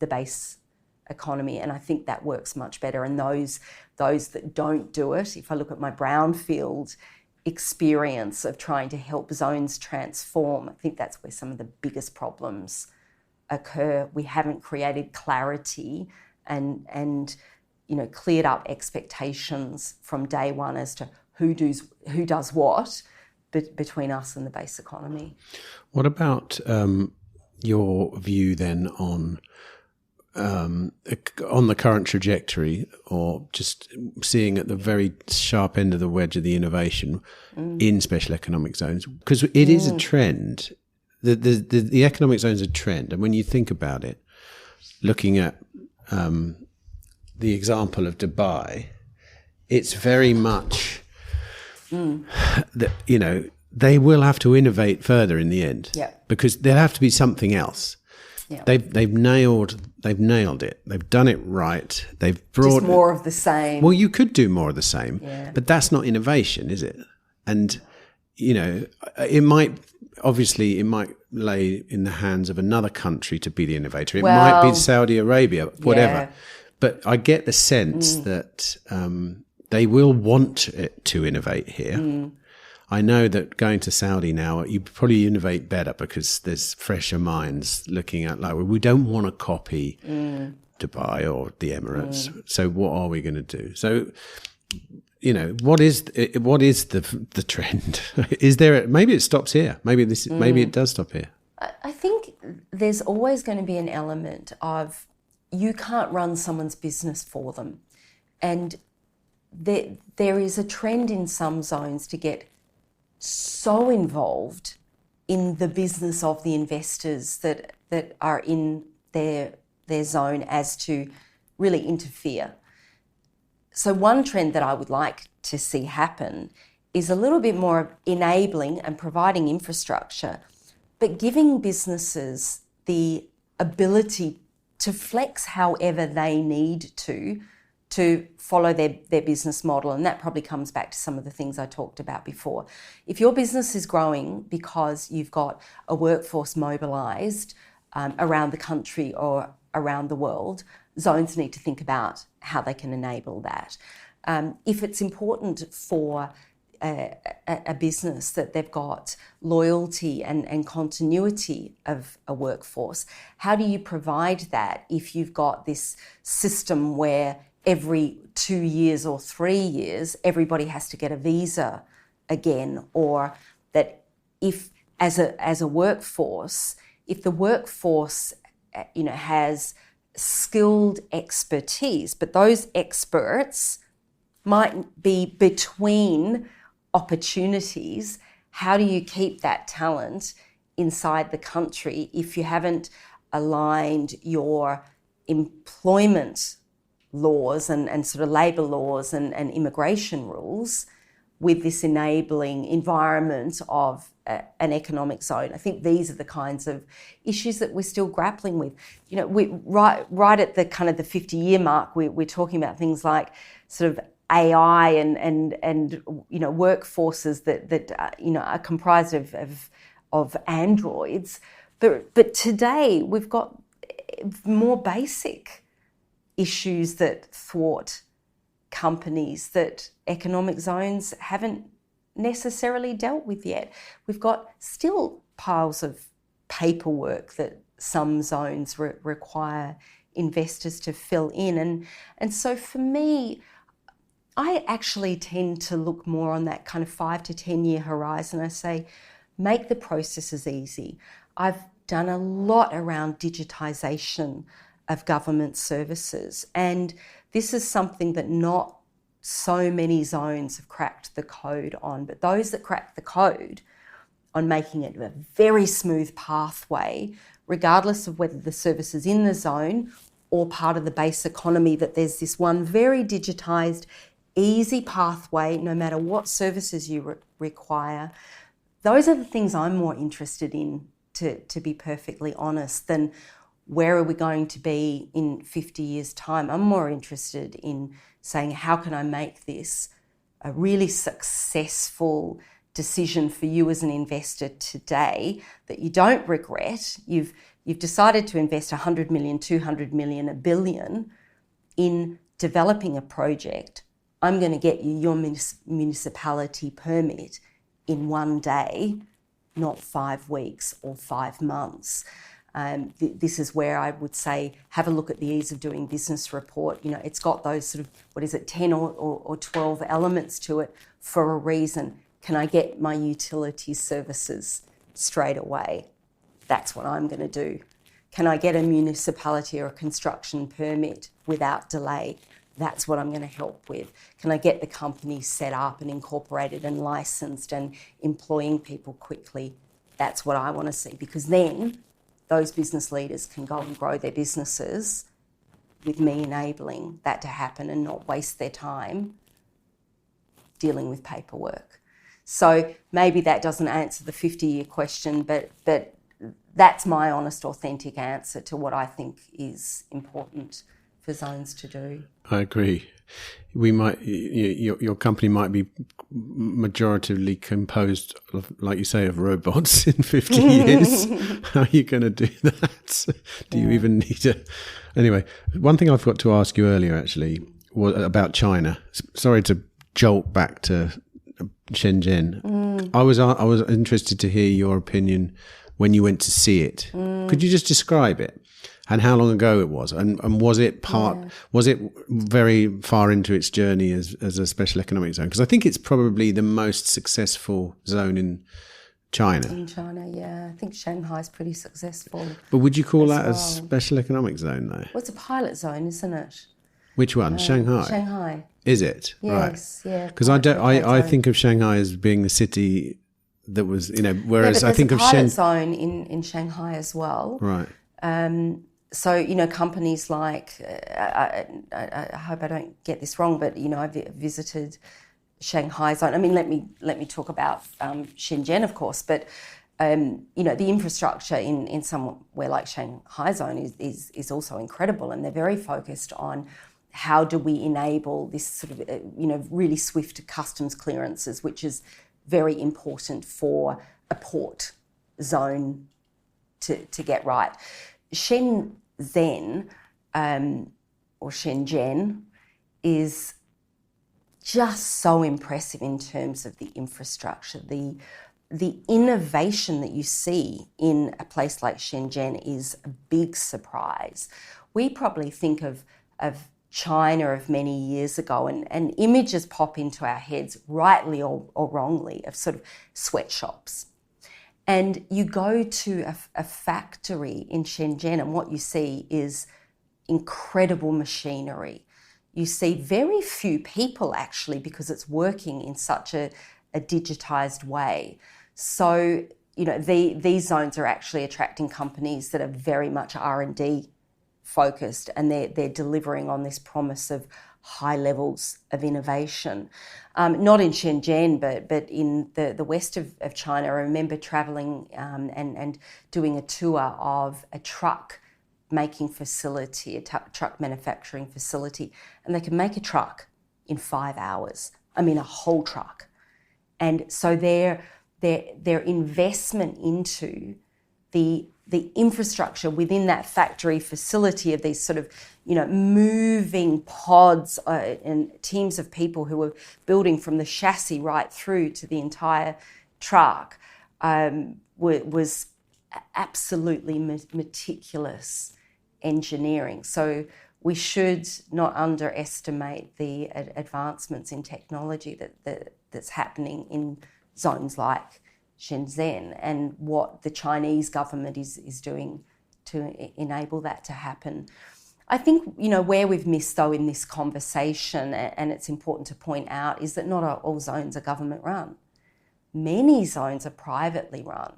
base economy. And I think that works much better. And those that don't do it, if I look at my brownfield experience of trying to help zones transform, I think that's where some of the biggest problems occur. We haven't created clarity and cleared up expectations from day one as to who does what between us and the base economy. What about your view then on the current trajectory, or just seeing at the very sharp end of the wedge of the innovation in special economic zones? Because it is a trend. The economic zone is a trend. And when you think about it, looking at the example of Dubai, it's very much that, they will have to innovate further in the end, because there'll have to be something else. Yeah. They've nailed it. They've done it right. They've brought just more of the same. Well, you could do more of the same, but that's not innovation, is it? And it might lay in the hands of another country to be the innovator. It might be Saudi Arabia, whatever. Yeah. But I get the sense that they will want it to innovate here. I know that going to Saudi now, you probably innovate better because there's fresher minds looking at, like, we don't want to copy Dubai or the Emirates. So what are we going to do? So, what is the trend? Is there? Maybe it stops here. Maybe it does stop here. I think there's always going to be an element of you can't run someone's business for them, and there is a trend in some zones to get so involved in the business of the investors that are in their zone as to really interfere. So one trend that I would like to see happen is a little bit more of enabling and providing infrastructure, but giving businesses the ability to flex however they need to follow their business model. And that probably comes back to some of the things I talked about before. If your business is growing because you've got a workforce mobilised around the country or around the world, zones need to think about how they can enable that. If it's important for a business that they've got loyalty and continuity of a workforce, how do you provide that if you've got this system where every 2 years or 3 years everybody has to get a visa again, or that if as a workforce, if the workforce has skilled expertise, but those experts might be between opportunities, how do you keep that talent inside the country if you haven't aligned your employment laws and sort of labour laws and immigration rules with this enabling environment of an economic zone? I think these are the kinds of issues that we're still grappling with. We right at the kind of the 50-year mark, we're talking about things like sort of AI and workforces that are comprised of androids, but today we've got more basic issues that thwart companies that economic zones haven't necessarily dealt with yet. We've got still piles of paperwork that some zones require investors to fill in, and so for me, I actually tend to look more on that kind of 5 to 10 year horizon. I say, make the processes easy. I've done a lot around digitisation of government services, and this is something that not so many zones have cracked the code on, but those that crack the code on making it a very smooth pathway, regardless of whether the service is in the zone or part of the base economy, that there's this one very digitised, easy pathway, no matter what services you require. Those are the things I'm more interested in, to be perfectly honest, than where are we going to be in 50 years' time. I'm more interested in saying, how can I make this a really successful decision for you as an investor today that you don't regret? You've decided to invest 100 million, 200 million, $1 billion in developing a project. I'm going to get you your municipality permit in 1 day, not 5 weeks or 5 months. This is where I would say, have a look at the ease of doing business report. It's got those sort of, 10 or 12 elements to it for a reason. Can I get my utility services straight away? That's what I'm going to do. Can I get a municipality or a construction permit without delay? That's what I'm going to help with. Can I get the company set up and incorporated and licensed and employing people quickly? That's what I want to see, because then those business leaders can go and grow their businesses with me enabling that to happen and not waste their time dealing with paperwork. So maybe that doesn't answer the 50-year question, but that's my honest, authentic answer to what I think is important for zones to do. I agree. We might, your company might be majoritively composed of, like you say, of robots in 50 years. How are you going to do that? Do you even need a... Anyway, one thing I forgot to ask you earlier, actually, was about China. Sorry to jolt back to Shenzhen. I was interested to hear your opinion when you went to see it. Could you just describe it? And how long ago it was, and was it was it very far into its journey as a special economic zone? Because I think it's probably the most successful zone in China. In China, yeah. I think Shanghai's pretty successful. But would you call that a special economic zone, though? Well, it's a pilot zone, isn't it? Which one? Shanghai? Shanghai. Is it? Yes, right. yeah. Because I think of Shanghai as being the city that was, whereas I think of Shenzhen. There's a pilot zone in Shanghai as well. Right. So, companies like, I hope I don't get this wrong, but, I visited Shanghai zone. I mean, let me talk about Shenzhen, of course, but, the infrastructure in somewhere like Shanghai zone is also incredible, and they're very focused on how do we enable this sort of, really swift customs clearances, which is very important for a port zone to get right. Shenzhen or Shenzhen is just so impressive in terms of the infrastructure. The innovation that you see in a place like Shenzhen is a big surprise. We probably think of China of many years ago, and images pop into our heads, rightly or wrongly, of sort of sweatshops. And you go to a factory in Shenzhen, and what you see is incredible machinery. You see very few people, actually, because it's working in such a digitized way. So, these zones are actually attracting companies that are very much R&D focused, and they're delivering on this promise of high levels of innovation. Not in Shenzhen, but in the west of China. I remember travelling and doing a tour of a truck making facility, a truck manufacturing facility, and they can make a truck in 5 hours. I mean, a whole truck. And so their investment into the infrastructure within that factory facility of these sort of, moving pods and teams of people who were building from the chassis right through to the entire truck was absolutely meticulous engineering. So we should not underestimate the advancements in technology that's happening in zones like Shenzhen, and what the Chinese government is doing to enable that to happen. I think, where we've missed, though, in this conversation, and it's important to point out, is that not all zones are government run. Many zones are privately run,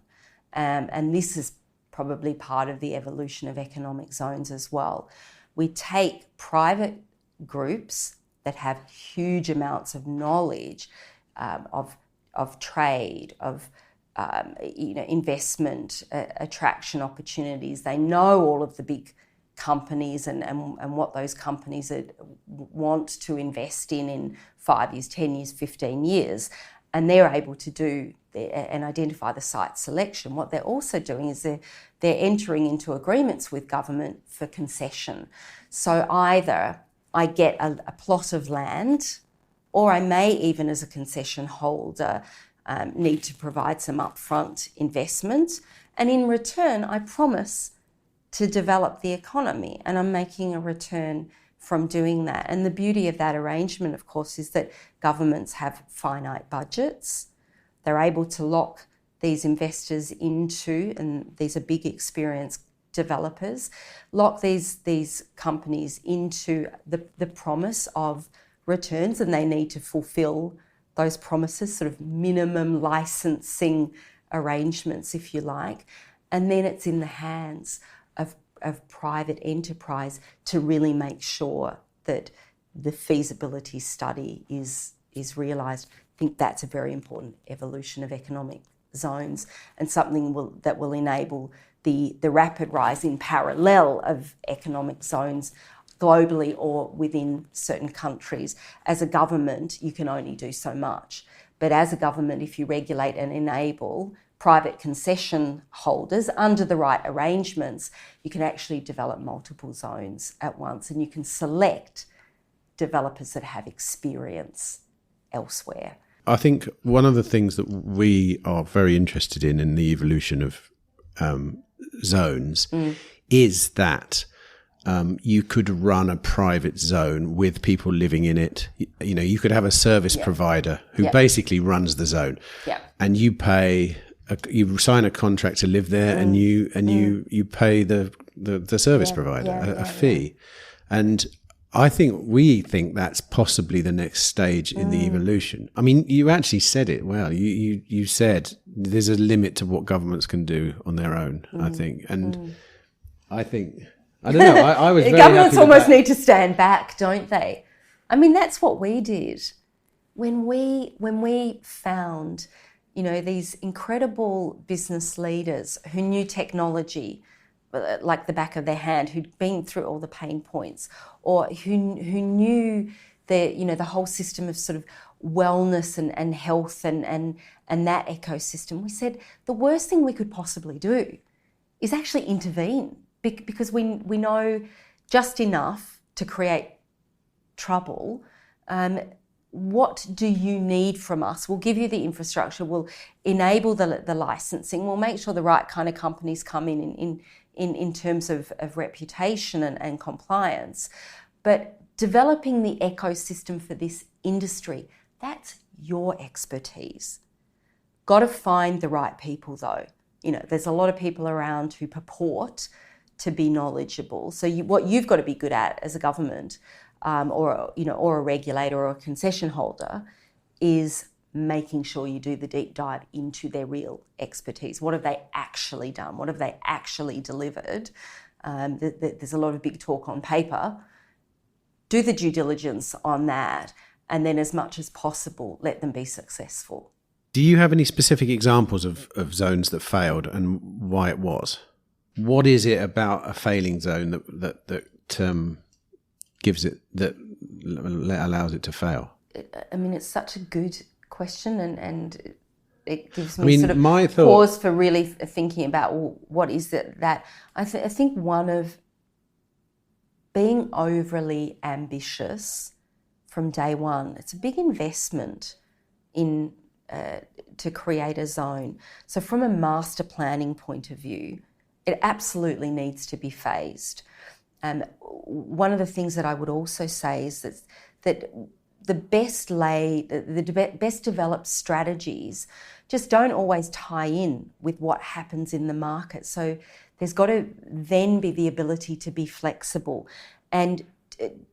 and this is probably part of the evolution of economic zones as well. We take private groups that have huge amounts of knowledge of trade, of investment, attraction opportunities. They know all of the big companies and what those companies want to invest in 5 years, 10 years, 15 years. And they're able to do and identify the site selection. What they're also doing is they're entering into agreements with government for concession. So either I get a plot of land, or I may even, as a concession holder, need to provide some upfront investment. And in return, I promise to develop the economy, and I'm making a return from doing that. And the beauty of that arrangement, of course, is that governments have finite budgets. They're able to lock these investors into, and these are big experienced developers, lock these companies into the promise of returns, and they need to fulfill those promises, sort of minimum licensing arrangements, if you like. And then it's in the hands of private enterprise to really make sure that the feasibility study is realised. I think that's a very important evolution of economic zones, and something that will enable the rapid rise in parallel of economic zones globally or within certain countries. As a government, you can only do so much. But as a government, if you regulate and enable private concession holders under the right arrangements, you can actually develop multiple zones at once, and you can select developers that have experience elsewhere. I think one of the things that we are very interested in the evolution of zones is that you could run a private zone with people living in it. You could have a service provider who basically runs the zone, and you pay. You sign a contract to live there, and you pay the service provider a fee, and we think that's possibly the next stage in the evolution. I mean, you actually said it well. You said there's a limit to what governments can do on their own. I think, and I think I don't know. I was very Governments happy almost that. need to stand back, don't they? I mean, that's what we did when we found, these incredible business leaders who knew technology like the back of their hand, who'd been through all the pain points, or who knew the whole system of sort of wellness and health and that ecosystem. We said the worst thing we could possibly do is actually intervene, because we know just enough to create trouble. What do you need from us? We'll give you the infrastructure, we'll enable the licensing, we'll make sure the right kind of companies come in terms of reputation and compliance. But developing the ecosystem for this industry, that's your expertise. Got to find the right people though. There's a lot of people around who purport to be knowledgeable. So what you've got to be good at as a government, or a regulator or a concession holder, is making sure you do the deep dive into their real expertise. What have they actually done? What have they actually delivered? There's a lot of big talk on paper. Do the due diligence on that, and then as much as possible, let them be successful. Do you have any specific examples of zones that failed and why it was? What is it about a failing zone that gives it, that allows it to fail? I mean, it's such a good question, and it gives me pause for really thinking about, well, what is it that I think one of being overly ambitious from day one. It's a big investment in to create a zone. So from a master planning point of view, it absolutely needs to be phased. One of the things that I would also say is that the best developed strategies just don't always tie in with what happens in the market. So there's got to then be the ability to be flexible. And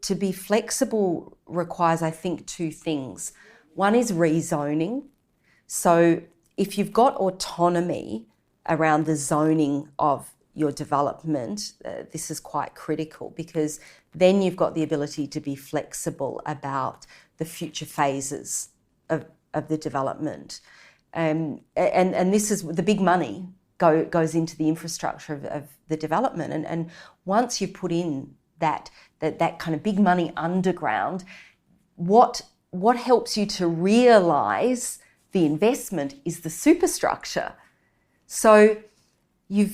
to be flexible requires, I think, two things. One is rezoning. So if you've got autonomy around the zoning of your development, this is quite critical, because then you've got the ability to be flexible about the future phases of the development. And this is the big money goes into the infrastructure of the development. And once you put in that kind of big money underground, what helps you to realise the investment is the superstructure. So you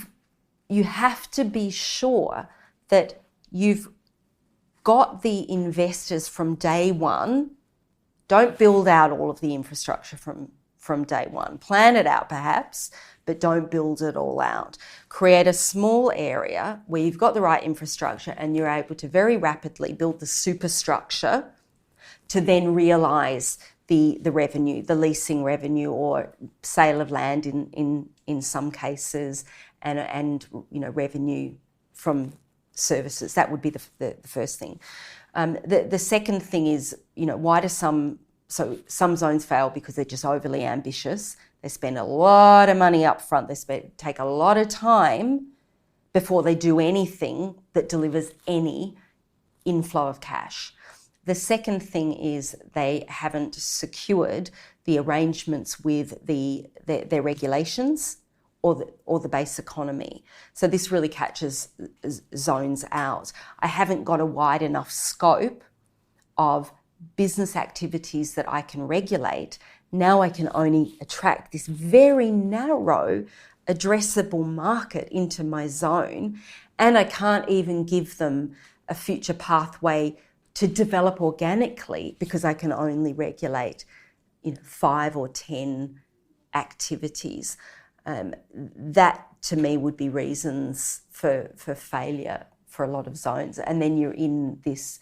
have to be sure that you've got the investors from day one. Don't build out all of the infrastructure from day one. Plan it out perhaps, but don't build it all out. Create a small area where you've got the right infrastructure and you're able to very rapidly build the superstructure to then realise the revenue, the leasing revenue, or sale of land in some cases, and revenue from services. That would be the first thing. The second thing is, why do some zones fail? Because they're just overly ambitious. They spend a lot of money up front. Take a lot of time before they do anything that delivers any inflow of cash. The second thing is they haven't secured the arrangements with their regulations or the base economy. So this really catches zones out. I haven't got a wide enough scope of business activities that I can regulate. Now I can only attract this very narrow addressable market into my zone, and I can't even give them a future pathway to develop organically because I can only regulate 5 or 10 activities. That to me would be reasons for failure for a lot of zones. And then you're in this,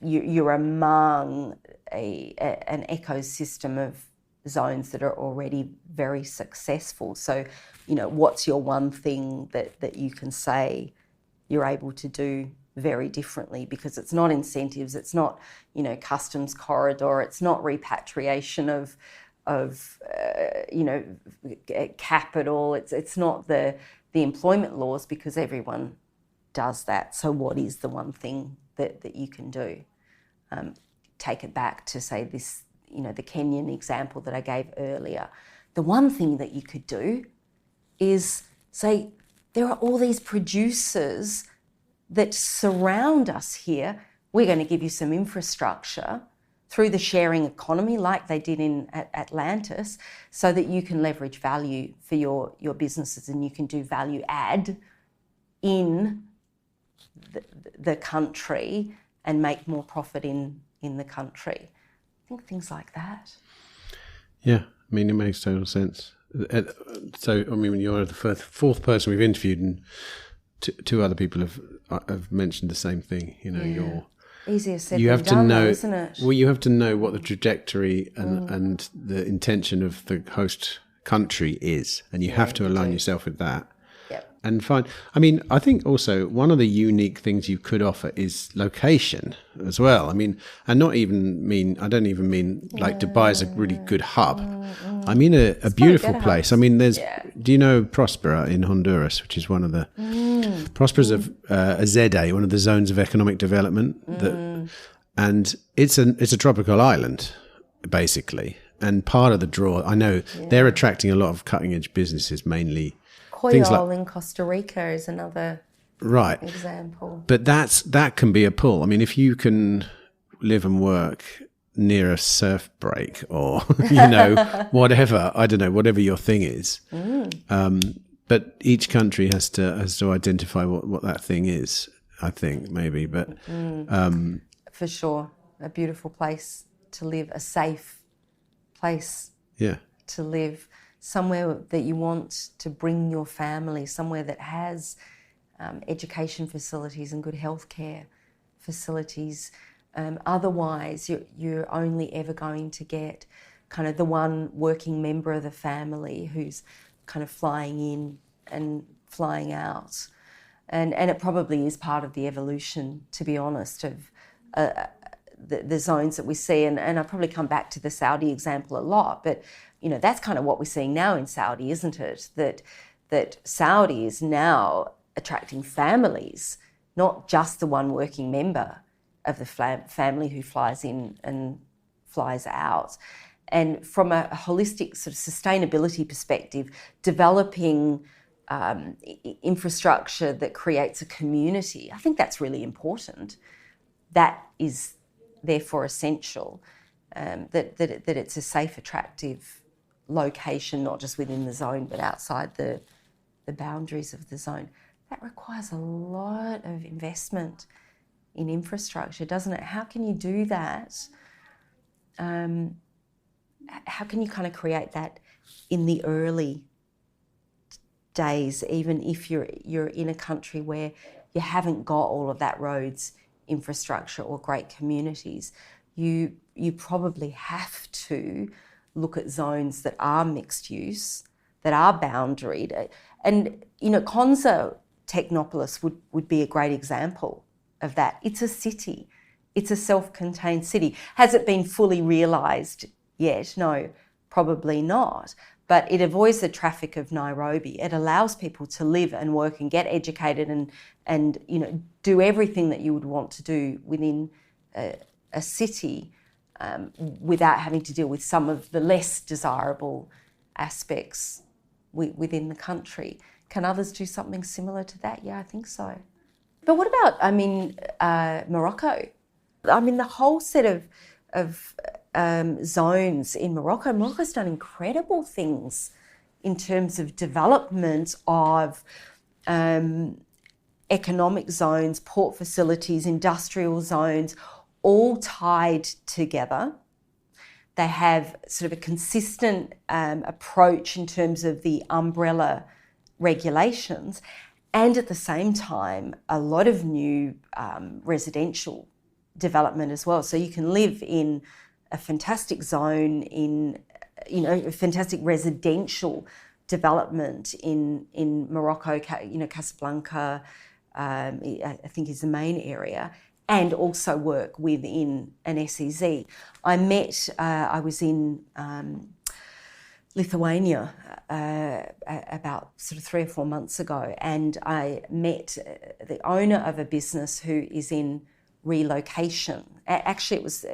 you're among an ecosystem of zones that are already very successful. So, what's your one thing that you can say you're able to do very differently? Because it's not incentives, it's not, customs corridor, it's not repatriation of capital, it's not the employment laws, because everyone does that. So what is the one thing that you can do? Take it back to, say, this, the Kenyan example that I gave earlier. The one thing that you could do is say, there are all these producers that surround us here. We're going to give you some infrastructure through the sharing economy like they did in Atlantis, so that you can leverage value for your businesses, and you can do value add in the country and make more profit in the country. I think things like that. Yeah, I mean, it makes total sense. So, I mean, you're the fourth person we've interviewed, and two other people have mentioned the same thing. You're easier said than done, though, isn't it? Well, you have to know what the trajectory and the intention of the host country is, and you have to align yourself with that. Yep. And find. I mean, I think also one of the unique things you could offer is location as well. I mean, I don't even mean like Dubai is a really good hub. I mean a beautiful place. I mean, do you know Prospera in Honduras, which is one of the Prospera's a ZA, one of the zones of economic development, and it's a tropical island basically. And part of the draw, I know they're attracting a lot of cutting edge businesses, mainly. Coyol in Costa Rica is another example. But that can be a pull. I mean, if you can live and work near a surf break or, whatever, I don't know, whatever your thing is. But each country has to identify what that thing is, I think, maybe. But for sure, a beautiful place to live, a safe place to live. Somewhere that you want to bring your family, somewhere that has education facilities and good healthcare facilities. Otherwise, you're only ever going to get kind of the one working member of the family who's kind of flying in and flying out. And it probably is part of the evolution, to be honest, of the zones that we see. And I probably come back to the Saudi example a lot, but that's kind of what we're seeing now in Saudi, isn't it? That Saudi is now attracting families, not just the one working member of the family who flies in and flies out. And from a holistic sort of sustainability perspective, developing infrastructure that creates a community, I think that's really important. That is therefore essential, that it's a safe, attractive location, not just within the zone, but outside the boundaries of the zone. That requires a lot of investment in infrastructure, doesn't it? How can you do that? How can you kind of create that in the early days, even if you're in a country where you haven't got all of that roads, infrastructure or great communities? You probably have to look at zones that are mixed use, that are boundaried. And, Konza Technopolis would be a great example of that. It's a city. It's a self-contained city. Has it been fully realised yet? No, probably not. But it avoids the traffic of Nairobi. It allows people to live and work and get educated and do everything that you would want to do within a city without having to deal with some of the less desirable aspects within the country. Can others do something similar to that? Yeah, I think so. But what about, Morocco? The whole set of zones in Morocco. Morocco's done incredible things in terms of development of economic zones, port facilities, industrial zones, all tied together. They have sort of a consistent approach in terms of the umbrella regulations, and at the same time, a lot of new residential development as well. So you can live in a fantastic zone, in a fantastic residential development in Morocco, Casablanca, I think is the main area, and also work within an SEZ. I was in Lithuania about sort of 3 or 4 months ago, and I met the owner of a business who is in relocation. Actually, it was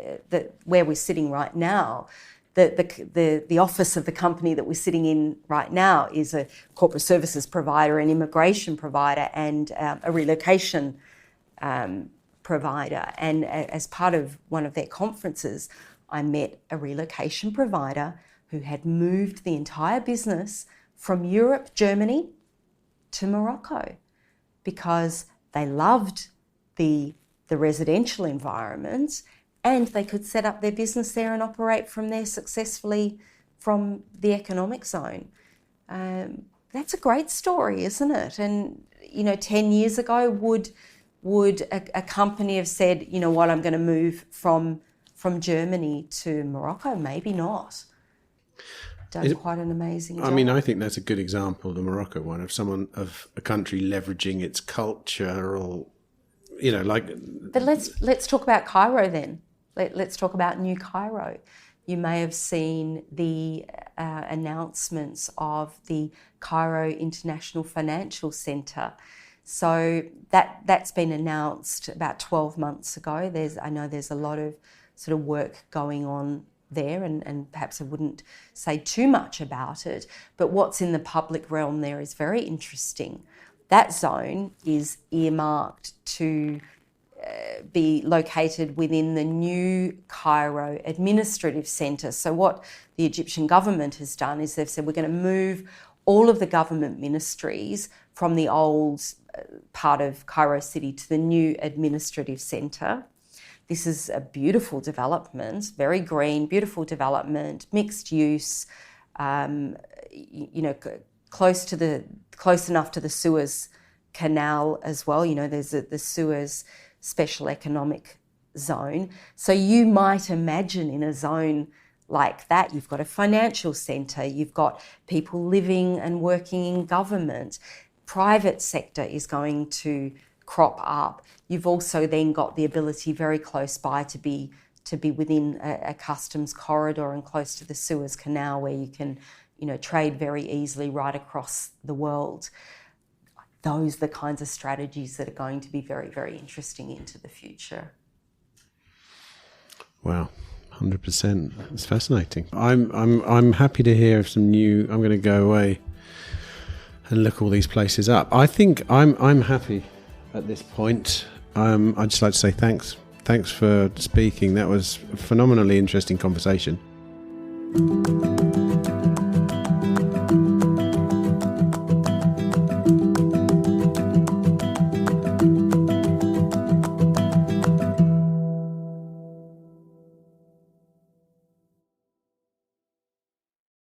where we're sitting right now. The office of the company that we're sitting in right now is a corporate services provider, an immigration provider, and a relocation provider. And as part of one of their conferences, I met a relocation provider who had moved the entire business from Europe, Germany, to Morocco because they loved the residential environment and they could set up their business there and operate from there successfully from the economic zone. That's a great story, isn't it? And, 10 years ago, would a company have said, you know what, I'm going to move from Germany to Morocco? Maybe not. Done quite an amazing job. I mean, I think that's a good example, the Morocco one, of a country leveraging its culture, or But let's talk about Cairo then. Let's talk about New Cairo. You may have seen the announcements of the Cairo International Financial Centre. So that's been announced about 12 months ago. I know there's a lot of sort of work going on there, and perhaps I wouldn't say too much about it, but what's in the public realm there is very interesting. That zone is earmarked to be located within the new Cairo Administrative Centre. So what the Egyptian government has done is they've said we're going to move all of the government ministries from the old part of Cairo City to the new Administrative Centre. This is a beautiful development, very green, beautiful development, mixed use, close enough to the Suez Canal as well. There's the Suez Special Economic Zone. So you might imagine in a zone like that, you've got a financial centre, you've got people living and working in government, private sector is going to crop up. You've also then got the ability very close by to be within a customs corridor and close to the Suez Canal, where you can, trade very easily right across the world. Those are the kinds of strategies that are going to be very, very interesting into the future. Wow, 100%. It's fascinating. I'm happy to hear of some new. I'm going to go away and look all these places up. I think I'm happy at this point. I'd just like to say thanks. Thanks for speaking. That was a phenomenally interesting conversation.